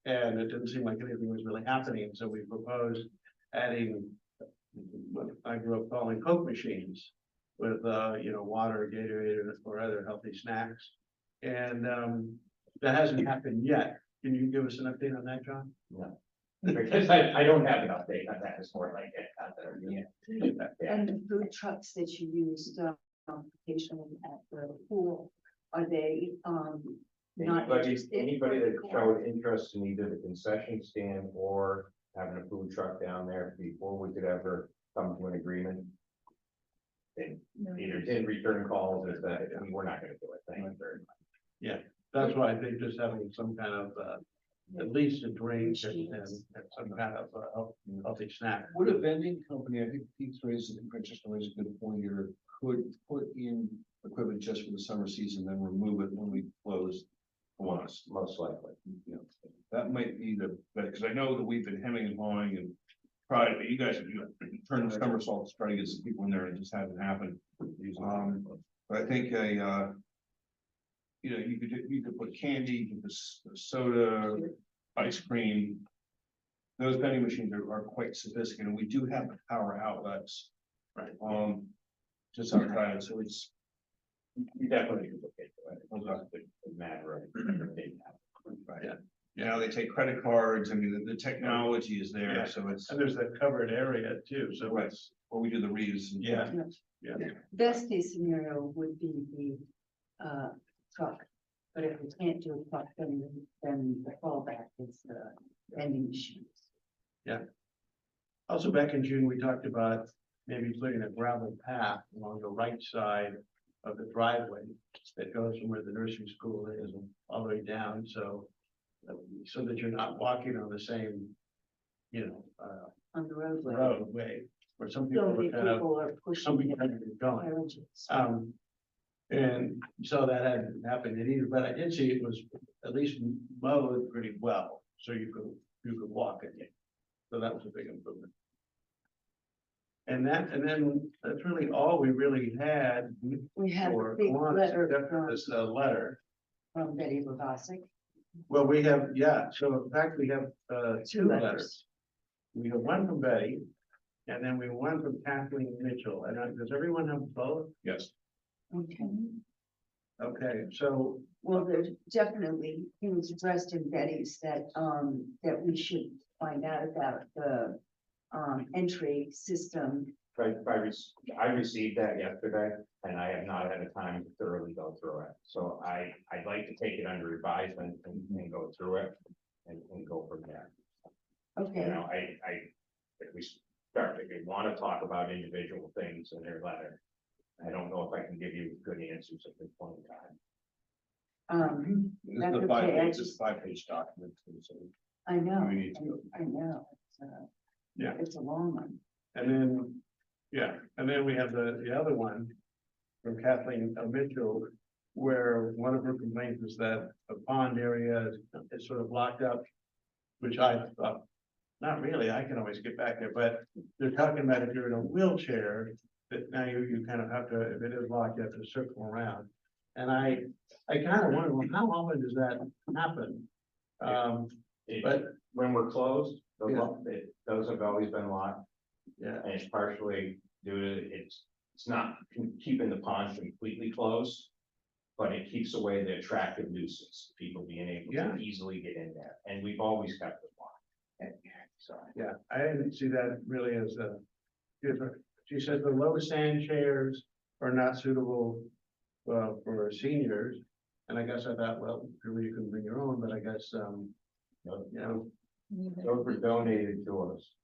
[SPEAKER 11] And it didn't seem like anything was really happening, so we proposed adding what I grew up calling Coke machines with, water, Gatorade, or other healthy snacks. And that hasn't happened yet. Can you give us an update on that, John?
[SPEAKER 3] Because I don't have an update on that, it's more like it out there. Yeah.
[SPEAKER 6] And the food trucks that you used, occasionally at the pool, are they, not interested?
[SPEAKER 3] Anybody that showed interest in either the concession stand or having a food truck down there before we could ever come to an agreement. They either didn't return calls or that, we're not gonna do it, thank you very much.
[SPEAKER 11] That's why I think just having some kind of, at least a drink and some kind of healthy snack.
[SPEAKER 1] Would a vending company, I think Pete's raised, and Francesco raised a good point here, could put in equipment just for the summer season, then remove it when we close once?
[SPEAKER 3] Most likely.
[SPEAKER 1] You know, that might be because I know that we've been hemming and hawing and tried, but you guys have turned the somersaults, trying to get some people in there, and it just hasn't happened. But I think you could put candy, you could put soda, ice cream. Those vending machines are quite sophisticated, and we do have power outlets.
[SPEAKER 11] Right.
[SPEAKER 1] Just outside, so it's.
[SPEAKER 3] You definitely could look into it. It's a matter of.
[SPEAKER 11] Right.
[SPEAKER 1] Yeah, they take credit cards. I mean, the technology is there,
[SPEAKER 11] Yeah.
[SPEAKER 1] so it's.
[SPEAKER 11] And there's that covered area too, so
[SPEAKER 1] Right.
[SPEAKER 11] it's,
[SPEAKER 1] Where we do the reads. and-
[SPEAKER 11] yeah,
[SPEAKER 6] Yes.
[SPEAKER 11] yeah.
[SPEAKER 6] Best case scenario would be the, truck, but if we can't do a truck, then the fallback is the vending machines.
[SPEAKER 11] Also, back in June, we talked about maybe putting a gravel path along the right side of the driveway that goes from where the nursery school is all the way down, so that you're not walking on the same,
[SPEAKER 6] On the roadway.
[SPEAKER 11] roadway, where some people
[SPEAKER 6] So
[SPEAKER 11] are
[SPEAKER 6] the
[SPEAKER 11] kind of,
[SPEAKER 6] people are
[SPEAKER 11] some
[SPEAKER 6] pushing
[SPEAKER 11] people
[SPEAKER 6] their
[SPEAKER 11] are going.
[SPEAKER 6] carriages.
[SPEAKER 11] And so that hadn't happened in either, but I did see it was at least mowed pretty well, so you could walk it. So that was a big improvement. And then that's really all we really had
[SPEAKER 6] We have a
[SPEAKER 11] for
[SPEAKER 6] big
[SPEAKER 11] Kiwanis,
[SPEAKER 6] letter
[SPEAKER 11] except for
[SPEAKER 6] from,
[SPEAKER 11] this letter.
[SPEAKER 6] from Betty Lavasic.
[SPEAKER 11] Well, we have, yeah, so in fact, we have two letters. We have one from Betty, and then we have one from Kathleen Mitchell, and does everyone have both?
[SPEAKER 1] Yes.
[SPEAKER 6] Okay,
[SPEAKER 11] Okay, so,
[SPEAKER 6] well, there's definitely, it was addressed in Betty's that, that we should find out about the, entry system.
[SPEAKER 3] I received that yesterday, and I have not had a time to thoroughly go through it, so I'd like to take it under advisement and go through it. And go from there, you
[SPEAKER 6] Okay,
[SPEAKER 3] know, if we start, if we wanna talk about individual things in their letter. I don't know if I can give you good answers at this point in time.
[SPEAKER 6] that's okay, I
[SPEAKER 1] It's
[SPEAKER 6] just,
[SPEAKER 1] a 5-page document, so.
[SPEAKER 6] I know,
[SPEAKER 1] We need to go.
[SPEAKER 6] I know,
[SPEAKER 11] Yeah.
[SPEAKER 6] it's a long one.
[SPEAKER 11] and then, yeah, and then we have the other one from Kathleen Mitchell, where one of her complaints is that the pond area is sort of blocked up, which I thought, not really, I can always get back there, but they're talking about if you're in a wheelchair, that now you kind of have to, if it is locked, you have to circle around. And I kind of wonder, well, how often does that happen? But-
[SPEAKER 3] When we're closed,
[SPEAKER 11] Yeah.
[SPEAKER 3] those have always been locked,
[SPEAKER 11] Yeah,
[SPEAKER 3] and it's partially due to, it's not keeping the pond completely closed. But it keeps away the attractive nuisance, people being able
[SPEAKER 11] Yeah.
[SPEAKER 3] to easily get in there, and we've always kept it locked. So,
[SPEAKER 11] yeah, I didn't see that really as a. She says the low sand chairs are not suitable for seniors. And I guess I thought, well, maybe you can bring your own, but I guess,
[SPEAKER 3] no,
[SPEAKER 11] you know,
[SPEAKER 3] those were donated to us.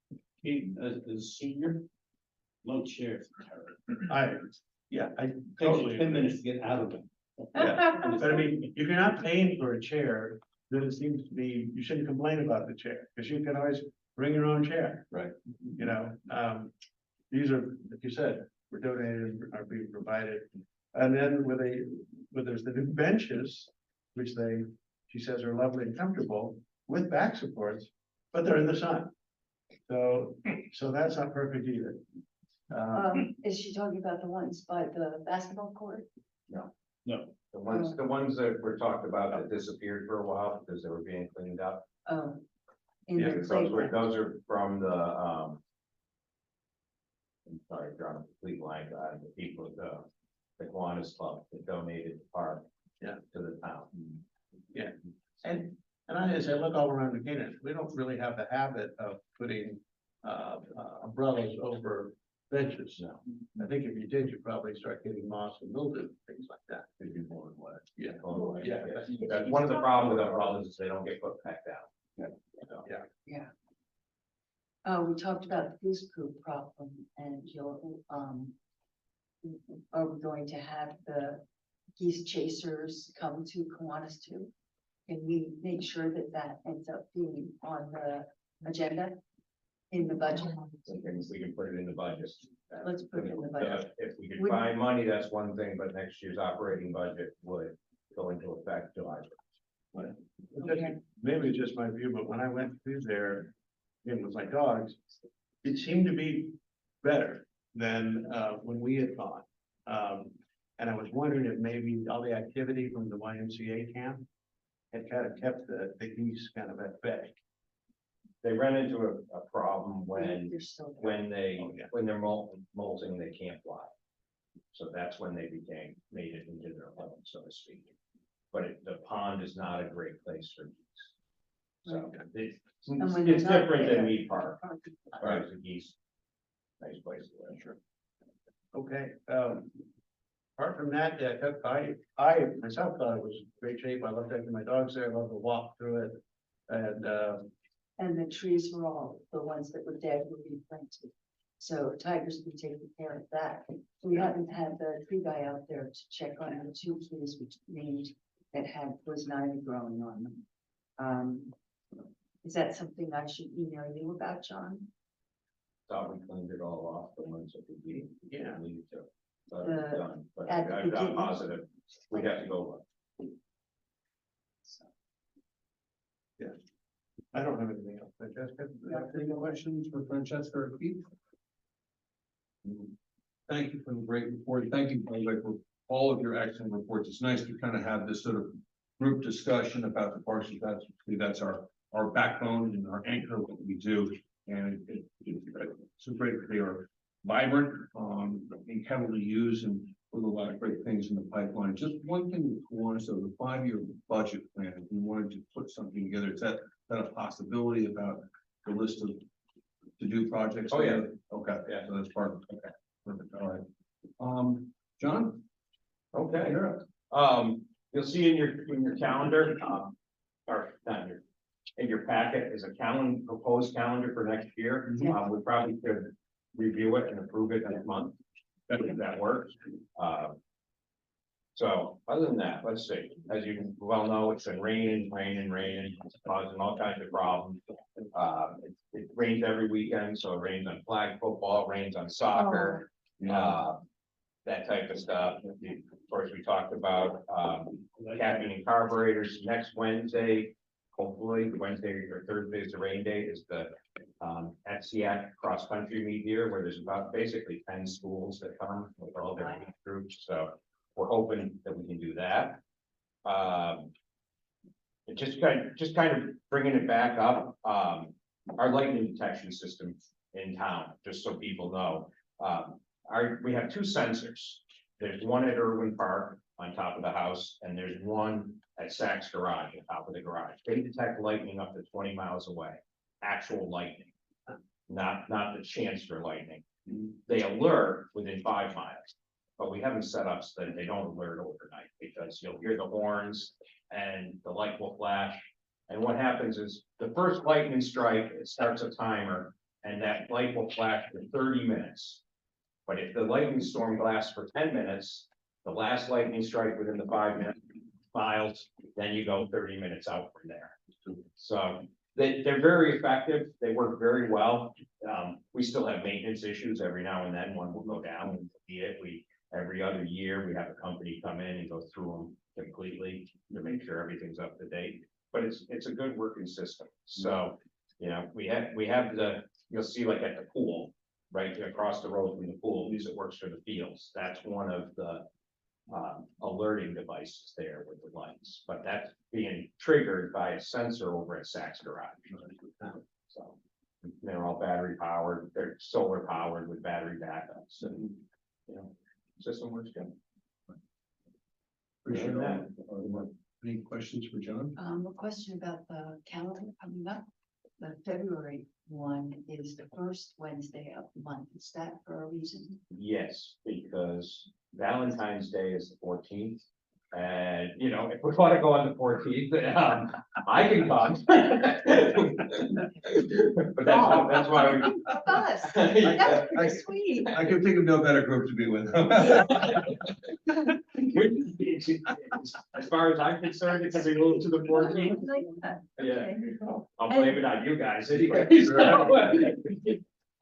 [SPEAKER 8] He, as a senior, low chair.
[SPEAKER 11] I
[SPEAKER 8] Takes
[SPEAKER 11] totally.
[SPEAKER 8] you 10 minutes to get out of it.
[SPEAKER 11] Yeah, but I mean, if you're not paying for a chair, then it seems to be, you shouldn't complain about the chair, because you can always bring your own chair.
[SPEAKER 1] Right.
[SPEAKER 11] You know, these are, like you said, were donated, are being provided. And then there's the new benches, which she says are lovely and comfortable with back supports, but they're in the sun. So that's not perfect either.
[SPEAKER 6] Is she talking about the ones by the basketball court?
[SPEAKER 8] No,
[SPEAKER 3] The ones that were talked about that disappeared for a while because they were being cleaned up.
[SPEAKER 6] In
[SPEAKER 11] Yeah,
[SPEAKER 6] the
[SPEAKER 3] Those
[SPEAKER 6] playground?
[SPEAKER 3] are from the, I'm sorry, drawing a complete blank, the people at the Kiwanis Club that donated the park.
[SPEAKER 11] Yeah.
[SPEAKER 3] To the town.
[SPEAKER 11] And I say, look all around the Canaan, we don't really have the habit of putting umbrellas over benches.
[SPEAKER 3] No.
[SPEAKER 11] I think if you did, you'd probably start getting moss and mildew, things like that.
[SPEAKER 3] They'd be more than what.
[SPEAKER 11] Yeah.
[SPEAKER 3] Totally.
[SPEAKER 11] Yeah.
[SPEAKER 3] That's one of the problems with umbrellas is they don't get put back down.
[SPEAKER 6] We talked about the goose poop problem and you'll, are we going to have the geese chasers come to Kiwanis too? Can we make sure that that ends up being on the agenda in the budget?
[SPEAKER 3] We can put it in the budget.
[SPEAKER 6] Let's put it in the budget.
[SPEAKER 3] If we could
[SPEAKER 6] Would-
[SPEAKER 3] find money, that's one thing, but next year's operating budget would go into effect July.
[SPEAKER 6] Okay.
[SPEAKER 11] Maybe it's just my view, but when I went through there, again, with my dogs, it seemed to be better than when we had gone. And I was wondering if maybe all the activity from the YMCA camp had kind of kept the geese kind of at bay.
[SPEAKER 3] They ran into a problem when
[SPEAKER 6] They're still there.
[SPEAKER 11] Oh, yeah.
[SPEAKER 3] when they're molting, they can't fly. So that's when they made it into their home, so to speak. But the pond is not a great place for geese. So
[SPEAKER 6] And when they're
[SPEAKER 3] it's
[SPEAKER 6] not
[SPEAKER 3] different
[SPEAKER 6] there-
[SPEAKER 3] than Mead Park, whereas the geese, nice place to live. Sure.
[SPEAKER 11] Okay, apart from that, yeah, I myself thought it was in great shape. I looked after my dogs there, I loved to walk through it. And
[SPEAKER 6] the trees were all, the ones that were dead were replanted. So Tigers been taking care of that. We haven't had the tree guy out there to check on the 2 trees which named that had poison ivy growing on them. Is that something I should email you about, John?
[SPEAKER 3] Thought we cleaned it all off, the ones that we need.
[SPEAKER 11] Yeah.
[SPEAKER 3] Needed to. Thought it was
[SPEAKER 6] The-
[SPEAKER 3] done, but
[SPEAKER 6] at the
[SPEAKER 3] I'm not
[SPEAKER 6] beginning.
[SPEAKER 3] positive. We'd have to go look.
[SPEAKER 11] I don't have anything else. Francesca,
[SPEAKER 8] Any questions for Francesca or Keith?
[SPEAKER 1] Thank you for the great report. Thank you, by the way, for all of your excellent reports. It's nice to kind of have this sort of group discussion about the parks. That's our backbone and our anchor of what we do. And it's so great that they are vibrant, being heavily used and with a lot of great things in the pipeline. Just one thing with Kiwanis, so the 5-year budget plan, if we wanted to put something together, is that a possibility about the list of to-do projects?
[SPEAKER 3] Oh, yeah.
[SPEAKER 1] Okay,
[SPEAKER 3] Yeah.
[SPEAKER 1] so that's part of it. Okay, perfect, all right. John?
[SPEAKER 3] Okay.
[SPEAKER 1] You're up.
[SPEAKER 3] You'll see in your calendar, or not in your packet is a proposed calendar for next year. We probably could review it and approve it next month. If that works. So other than that, let's see, as you well know, it's been raining, it's causing all kinds of problems. It rains every weekend, so it rains on flag football, it rains on soccer, that type of stuff. Of course, we talked about, capping and carburetors next Wednesday. Hopefully, Wednesday or Thursday is the rain day, is the FCAC cross-country meet here, where there's about basically 10 schools that come with all their age groups, so we're hoping that we can do that. It just kind of bringing it back up, our lightning detection system in town, just so people know. We have 2 sensors. There's one at Irwin Park on top of the house, and there's one at Saks Garage on top of the garage. They detect lightning up to 20 miles away, actual lightning, not the chance for lightning. They alert within 5 miles, but we haven't set up so that they don't alert overnight, because you'll hear the horns and the light will flash. And what happens is the first lightning strike, it starts a timer, and that light will flash for 30 minutes. But if the lightning storm lasts for 10 minutes, the last lightning strike within the 5 miles, then you go 30 minutes out from there. So they're very effective. They work very well. We still have maintenance issues every now and then. One will go down and need it. Every other year, we have a company come in and go through them completely to make sure everything's up to date. But it's a good working system. So, you know, we have you'll see like at the pool, right across the road from the pool, because it works for the fields. That's one of the alerting devices there with the lights, but that's being triggered by a sensor over at Saks Garage. So they're all battery powered, they're solar powered with battery backups, and you know, system works good.
[SPEAKER 1] Appreciate
[SPEAKER 3] Other
[SPEAKER 1] that.
[SPEAKER 3] than
[SPEAKER 1] Any questions for John?
[SPEAKER 6] A question about the calendar coming up. The February one is the first Wednesday of the month. Is that for a reason?
[SPEAKER 3] Yes, because Valentine's Day is the 14th. And, you know, if we want to go on the 14th, I can come. But that's why we.
[SPEAKER 6] Us.
[SPEAKER 3] Yeah.
[SPEAKER 6] That's pretty sweet.
[SPEAKER 1] I can think of no better group to be with.
[SPEAKER 3] As far as I'm concerned, it's we moved to the 14th.
[SPEAKER 6] Like that.
[SPEAKER 3] Yeah.
[SPEAKER 6] Okay.
[SPEAKER 3] I'll blame it on you guys anyway.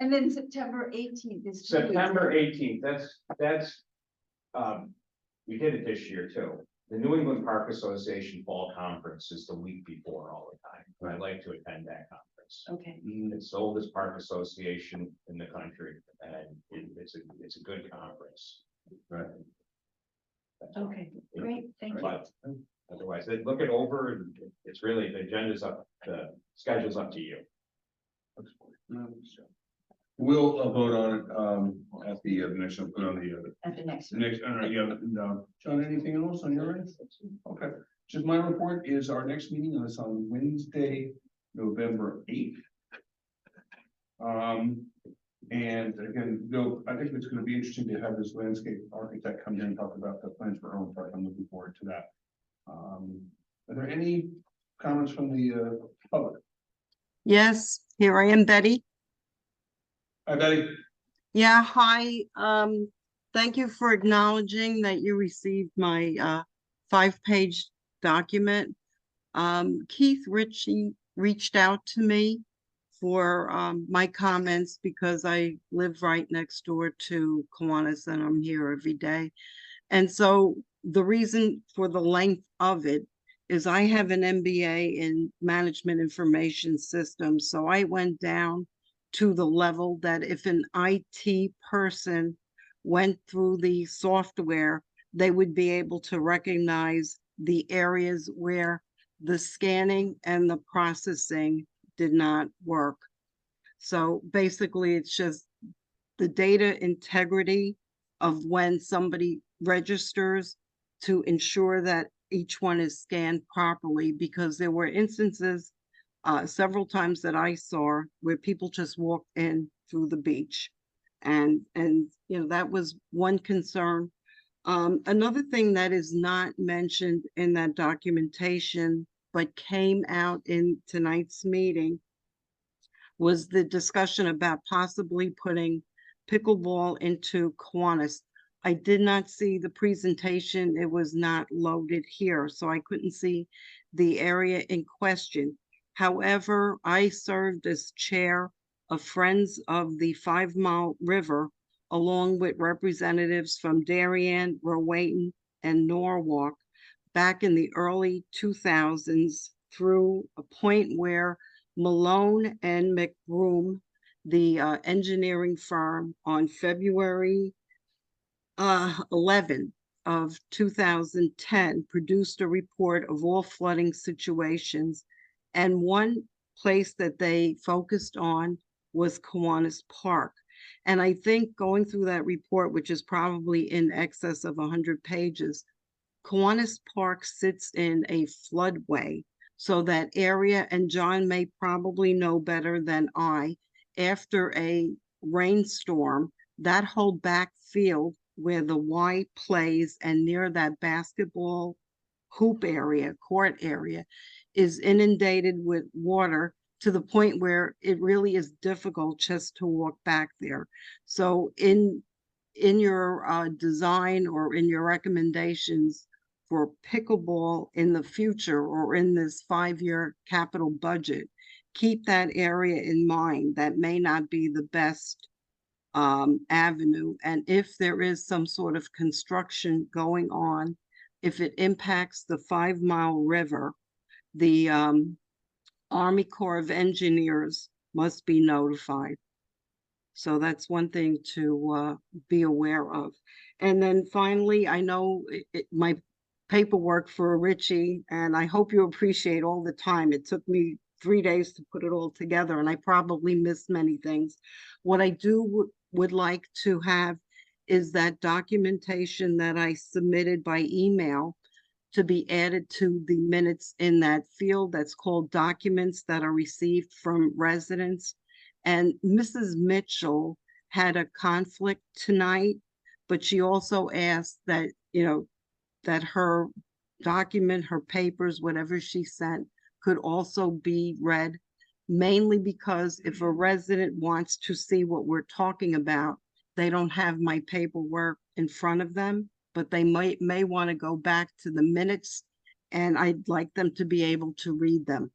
[SPEAKER 6] And then September 18th is. 2 weeks.
[SPEAKER 3] September 18th, that's, we did it this year too. The New England Park Association Fall Conference is the week before all the time. I like to attend that conference.
[SPEAKER 6] Okay,
[SPEAKER 3] It's the oldest park association in the country, and it's a good conference.
[SPEAKER 1] Right.
[SPEAKER 6] okay, great, thank you.
[SPEAKER 3] But otherwise, they look it over, and it's really, the agenda's up, the schedule's up to you.
[SPEAKER 1] We'll vote on it at the next, put on the
[SPEAKER 6] At the next.
[SPEAKER 1] next, John, anything else on your end? Okay, just my report is our next meeting is on Wednesday, November 8th. And again, I think it's gonna be interesting to have this landscape architect come in and talk about the plans for Irwin Park. I'm looking forward to that. Are there any comments from the public?
[SPEAKER 12] Yes, here I am, Betty.
[SPEAKER 1] Hi, Betty.
[SPEAKER 12] Yeah, hi. Thank you for acknowledging that you received my 5-page document. Keith Ritchie reached out to me for my comments because I live right next door to Kiwanis and I'm here every day. And so the reason for the length of it is I have an MBA in Management Information Systems. So I went down to the level that if an IT person went through the software, they would be able to recognize the areas where the scanning and the processing did not work. So basically, it's just the data integrity of when somebody registers to ensure that each one is scanned properly, because there were instances several times that I saw where people just walked in through the beach. And you know, that was one concern. Another thing that is not mentioned in that documentation, but came out in tonight's meeting, was the discussion about possibly putting pickleball into Kiwanis. I did not see the presentation. It was not loaded here, so I couldn't see the area in question. However, I served as chair of Friends of the 5 Mile River, along with representatives from Darien, Rowayton, and Norwalk back in the early 2000s through a point where Malone and McBroom, the engineering firm, on February 11 of 2010 produced a report of all flooding situations, and one place that they focused on was Kiwanis Park. And I think going through that report, which is probably in excess of 100 pages, Kiwanis Park sits in a floodway. So that area, and John may probably know better than I, after a rainstorm, that whole back field where the Y plays and near that basketball hoop area, court area, is inundated with water to the point where it really is difficult just to walk back there. So in your design or in your recommendations for pickleball in the future or in this 5-year capital budget, keep that area in mind. That may not be the best avenue. And if there is some sort of construction going on, if it impacts the 5 Mile River, the Army Corps of Engineers must be notified. So that's one thing to be aware of. And then finally, I know my paperwork for Richie, and I hope you appreciate all the time. It took me 3 days to put it all together, and I probably missed many things. What I would like to have is that documentation that I submitted by email to be added to the minutes in that field that's called documents that are received from residents. And Mrs. Mitchell had a conflict tonight, but she also asked that, you know, that her document, her papers, whatever she sent, could also be read, mainly because if a resident wants to see what we're talking about, they don't have my paperwork in front of them, but they may want to go back to the minutes, and I'd like them to be able to read them.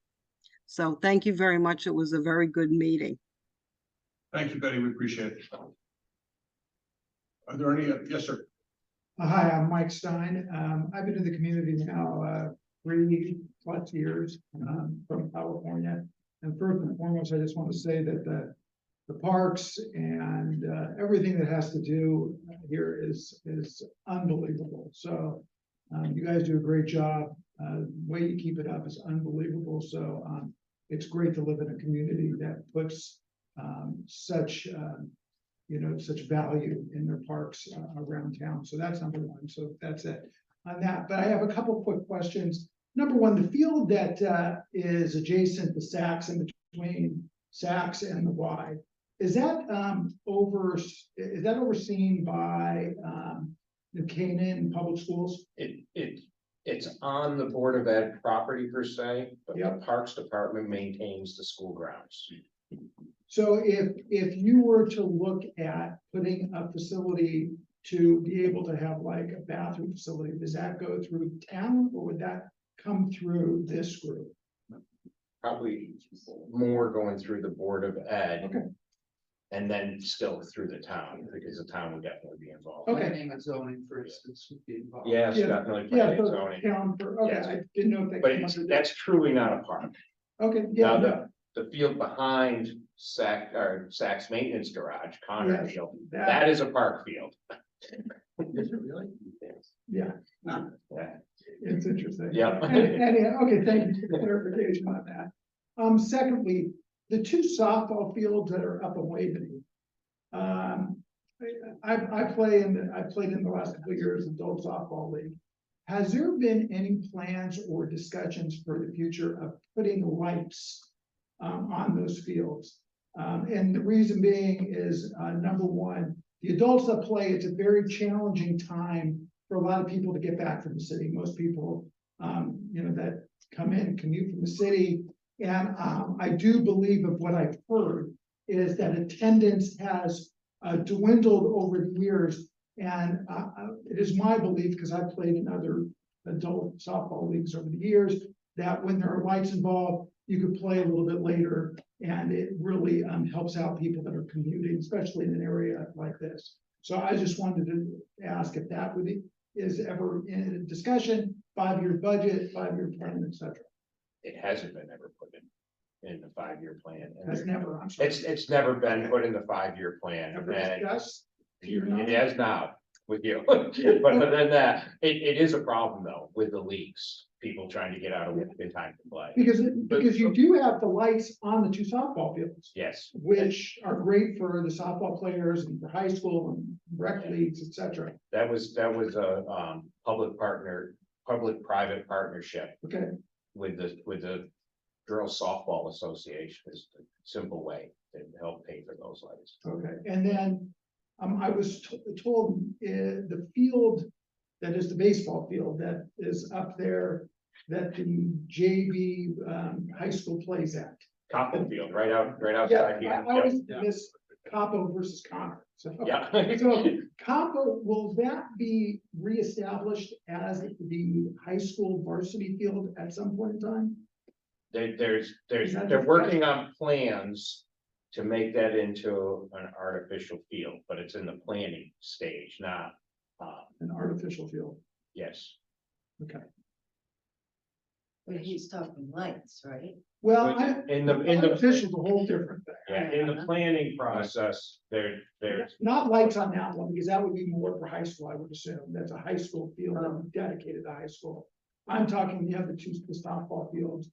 [SPEAKER 12] So thank you very much. It was a very good meeting.
[SPEAKER 1] Thank you, Betty. We appreciate it. Are there any, yes, sir.
[SPEAKER 13] Hi, I'm Mike Stein. I've been in the community now 3+ years from California. And first and foremost, I just want to say that the parks and everything that has to do here is unbelievable. So you guys do a great job. The way you keep it up is unbelievable. So it's great to live in a community that puts such such value in their parks around town. So that's number one. So that's it on that. But I have a couple quick questions. Number one, the field that is adjacent to Saks and between Saks and the Y, is that overseen by New Canaan Public Schools?
[SPEAKER 3] It's on the Board of Ed property per se, but the
[SPEAKER 13] Yep.
[SPEAKER 3] Parks Department maintains the school grounds.
[SPEAKER 13] So if you were to look at putting a facility to be able to have like a bathroom facility, does that go through town or would that come through this group?
[SPEAKER 3] Probably more going through the Board of Ed.
[SPEAKER 13] Okay.
[SPEAKER 3] And then still through the town, because the town would definitely be involved.
[SPEAKER 13] Okay.
[SPEAKER 7] Planning and zoning, for instance, would be involved.
[SPEAKER 3] Yes,
[SPEAKER 13] Yeah.
[SPEAKER 3] definitely.
[SPEAKER 13] Yeah,
[SPEAKER 3] planning and
[SPEAKER 13] so
[SPEAKER 3] zoning.
[SPEAKER 13] town for, okay,
[SPEAKER 3] Yes.
[SPEAKER 13] I didn't know if that
[SPEAKER 3] But
[SPEAKER 13] came
[SPEAKER 3] it's,
[SPEAKER 13] under.
[SPEAKER 3] that's truly not a park.
[SPEAKER 13] Okay,
[SPEAKER 3] Now,
[SPEAKER 13] yeah,
[SPEAKER 3] the field behind Saks Maintenance Garage, Connor
[SPEAKER 13] Yes,
[SPEAKER 3] Field,
[SPEAKER 13] that,
[SPEAKER 3] that is a park field.
[SPEAKER 4] Is it really?
[SPEAKER 13] yeah,
[SPEAKER 3] Yeah.
[SPEAKER 13] it's interesting.
[SPEAKER 3] Yep.
[SPEAKER 13] Okay, thank you for the clarification on that. Secondly, the two softball fields that are up in Waveney. I played in the last couple of years in adult softball league. Has there been any plans or discussions for the future of putting lights on those fields? And the reason being is, number one, the adults that play, it's a very challenging time for a lot of people to get back from the city. Most people, that come in, commute from the city. And I do believe of what I've heard is that attendance has dwindled over the years. And it is my belief, because I've played in other adult softball leagues over the years, that when there are lights involved, you could play a little bit later. And it really helps out people that are commuting, especially in an area like this. So I just wanted to ask if that is ever in a discussion, 5-year budget, 5-year plan, et cetera.
[SPEAKER 3] It hasn't been ever put in the 5-year plan.
[SPEAKER 13] Has never, I'm sorry.
[SPEAKER 3] It's never been put in the 5-year plan.
[SPEAKER 13] Ever
[SPEAKER 3] And
[SPEAKER 13] discussed? To your knowledge?
[SPEAKER 3] it has now with you. But other than that, it is a problem though with the leagues, people trying to get out of work in time to play.
[SPEAKER 13] Because you do have the lights on the two softball fields,
[SPEAKER 3] Yes,
[SPEAKER 13] which are great for the softball players and for high school and rec leagues, et cetera.
[SPEAKER 3] that was a public-private partnership
[SPEAKER 13] Okay,
[SPEAKER 3] with the Girls Softball Association is the simple way to help pay for those lights.
[SPEAKER 13] okay. And then, I was told, the field that is the baseball field that is up there, that the JV, high school plays at.
[SPEAKER 3] Coppell Field, right outside
[SPEAKER 13] Yeah,
[SPEAKER 3] here.
[SPEAKER 13] I always miss Capo versus Connor, so.
[SPEAKER 3] Yeah.
[SPEAKER 13] So Capo, will that be reestablished as the high school varsity field at some point in time?
[SPEAKER 3] They're working on plans to make that into an artificial field, but it's in the planning stage, not,
[SPEAKER 13] An artificial field,
[SPEAKER 3] yes.
[SPEAKER 13] okay.
[SPEAKER 6] But he's talking lights, right?
[SPEAKER 13] Well,
[SPEAKER 3] In the
[SPEAKER 13] artificial is a whole different thing.
[SPEAKER 3] Yeah, in the planning process, there's,
[SPEAKER 13] Not lights on that one, because that would be more for high school, I would assume. That's a high school field dedicated to high school. I'm talking, you have the softball fields.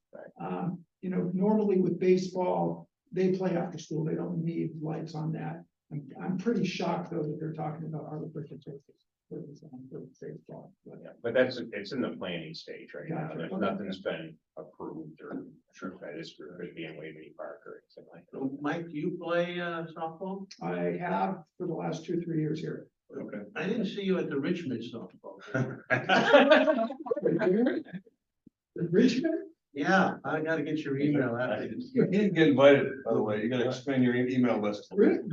[SPEAKER 13] Normally with baseball, they play after school. They don't need lights on that. I'm pretty shocked though that they're talking about artificial surfaces for baseball.
[SPEAKER 3] but it's in the planning stage right now.
[SPEAKER 13] Gotcha.
[SPEAKER 3] There's
[SPEAKER 13] Okay.
[SPEAKER 3] nothing's been approved or that is could be in Waverly Park or anything like that.
[SPEAKER 11] Mike, do you play softball?
[SPEAKER 13] I have for the last 2 or 3 years here.
[SPEAKER 11] Okay. I didn't see you at the Richmond softball.
[SPEAKER 13] Richmond?
[SPEAKER 11] Yeah, I gotta get your email after this.
[SPEAKER 1] You didn't get invited, by the way. You gotta expand your email list.
[SPEAKER 13] Richmond?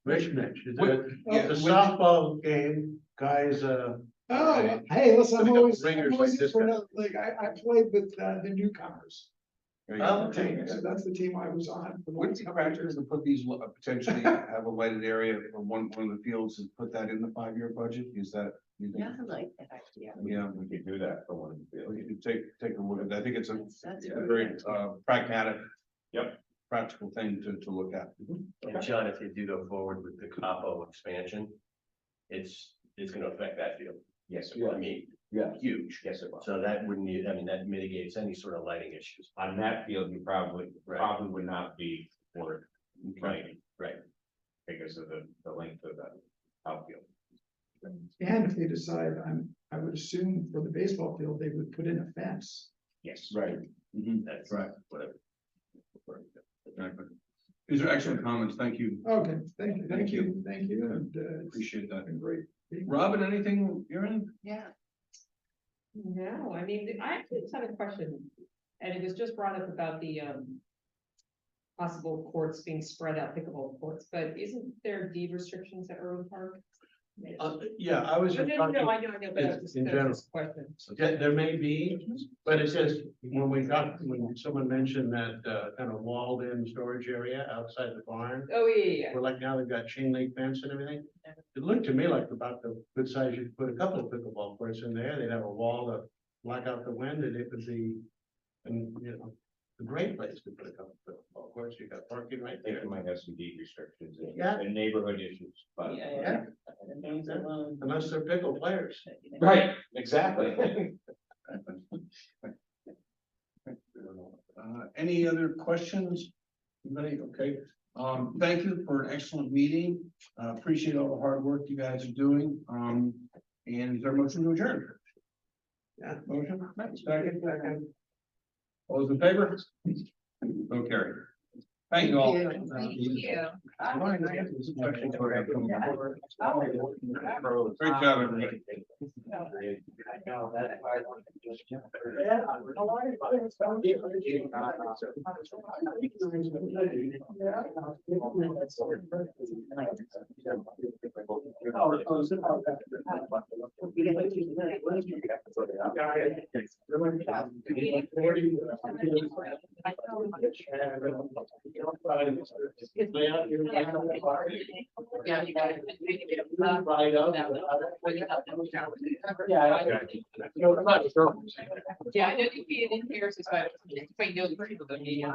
[SPEAKER 11] Richmond,
[SPEAKER 1] What-
[SPEAKER 11] the softball game, guys,
[SPEAKER 13] Oh, hey, listen, I'm always
[SPEAKER 11] Ringers
[SPEAKER 13] in
[SPEAKER 11] this
[SPEAKER 13] for
[SPEAKER 11] guy.
[SPEAKER 13] another, like, I played with the newcomers.
[SPEAKER 11] Oh,
[SPEAKER 1] Okay.
[SPEAKER 13] So that's the team I was on. for the
[SPEAKER 1] Wouldn't
[SPEAKER 13] last
[SPEAKER 1] it
[SPEAKER 13] couple
[SPEAKER 1] be
[SPEAKER 13] of years.
[SPEAKER 1] to put these, potentially have a lighted area for one of the fields and put that in the 5-year budget? Is that, you think?
[SPEAKER 6] Yeah, I like that idea.
[SPEAKER 1] Yeah,
[SPEAKER 3] We could do that for one of the
[SPEAKER 1] we
[SPEAKER 3] fields.
[SPEAKER 1] could take a look at that. I think it's a
[SPEAKER 6] That's
[SPEAKER 1] a very pragmatic.
[SPEAKER 3] Yep.
[SPEAKER 1] Practical thing to look at.
[SPEAKER 4] And John, if you do go forward with the Capo expansion, it's gonna affect that field.
[SPEAKER 3] Yes, it
[SPEAKER 4] I
[SPEAKER 3] will.
[SPEAKER 4] mean,
[SPEAKER 5] Yeah.
[SPEAKER 4] huge.
[SPEAKER 3] Yes, it will.
[SPEAKER 4] So that wouldn't, that mitigates any sort of lighting issues.
[SPEAKER 3] On that field, you probably would not be for lighting.
[SPEAKER 4] Right.
[SPEAKER 3] Because of the length of the outfield.
[SPEAKER 13] And if they decide, I would assume for the baseball field, they would put in a fence.
[SPEAKER 3] Yes.
[SPEAKER 5] Right.
[SPEAKER 4] That's
[SPEAKER 1] Right.
[SPEAKER 4] whatever.
[SPEAKER 1] Exactly. These are excellent comments. Thank you.
[SPEAKER 13] Okay, thank you, and,
[SPEAKER 1] Appreciate that.
[SPEAKER 13] it's been great.
[SPEAKER 1] Robin, anything you're in?
[SPEAKER 10] Yeah.
[SPEAKER 14] No, I mean, I actually just had a question, and it was just brought up about the possible courts being spread out, pickleball courts, but isn't there deed restrictions at Irwin Park?
[SPEAKER 11] yeah, I was.
[SPEAKER 14] No, I know, but I was
[SPEAKER 11] in
[SPEAKER 14] just
[SPEAKER 11] general.
[SPEAKER 14] a question.
[SPEAKER 11] Yeah, there may be, but it says, when someone mentioned that, kind of walled in storage area outside the barn.
[SPEAKER 14] Oh, yeah.
[SPEAKER 11] Where like now they've got chain link fence and everything. It looked to me like about the good size, you could put a couple of pickleball courts in there, they'd have a wall to block out the wind and it could be. And, a great place to put a couple, of course, you got parking right
[SPEAKER 3] I think
[SPEAKER 11] there.
[SPEAKER 3] it might have some deed restrictions
[SPEAKER 11] Yeah.
[SPEAKER 3] and neighborhood issues, but.
[SPEAKER 11] Yeah. Unless they're pickle players.
[SPEAKER 3] Right, exactly.
[SPEAKER 1] Any other questions? Anybody? Okay, thank you for an excellent meeting. Appreciate all the hard work you guys are doing. And is there a motion to adjourn? Yeah, motion, second. All those in favor? So carried. Thank you all.
[SPEAKER 2] Thank you.
[SPEAKER 1] Great job, everybody.
[SPEAKER 14] Yeah, I know you see it in here, so if I know people that need.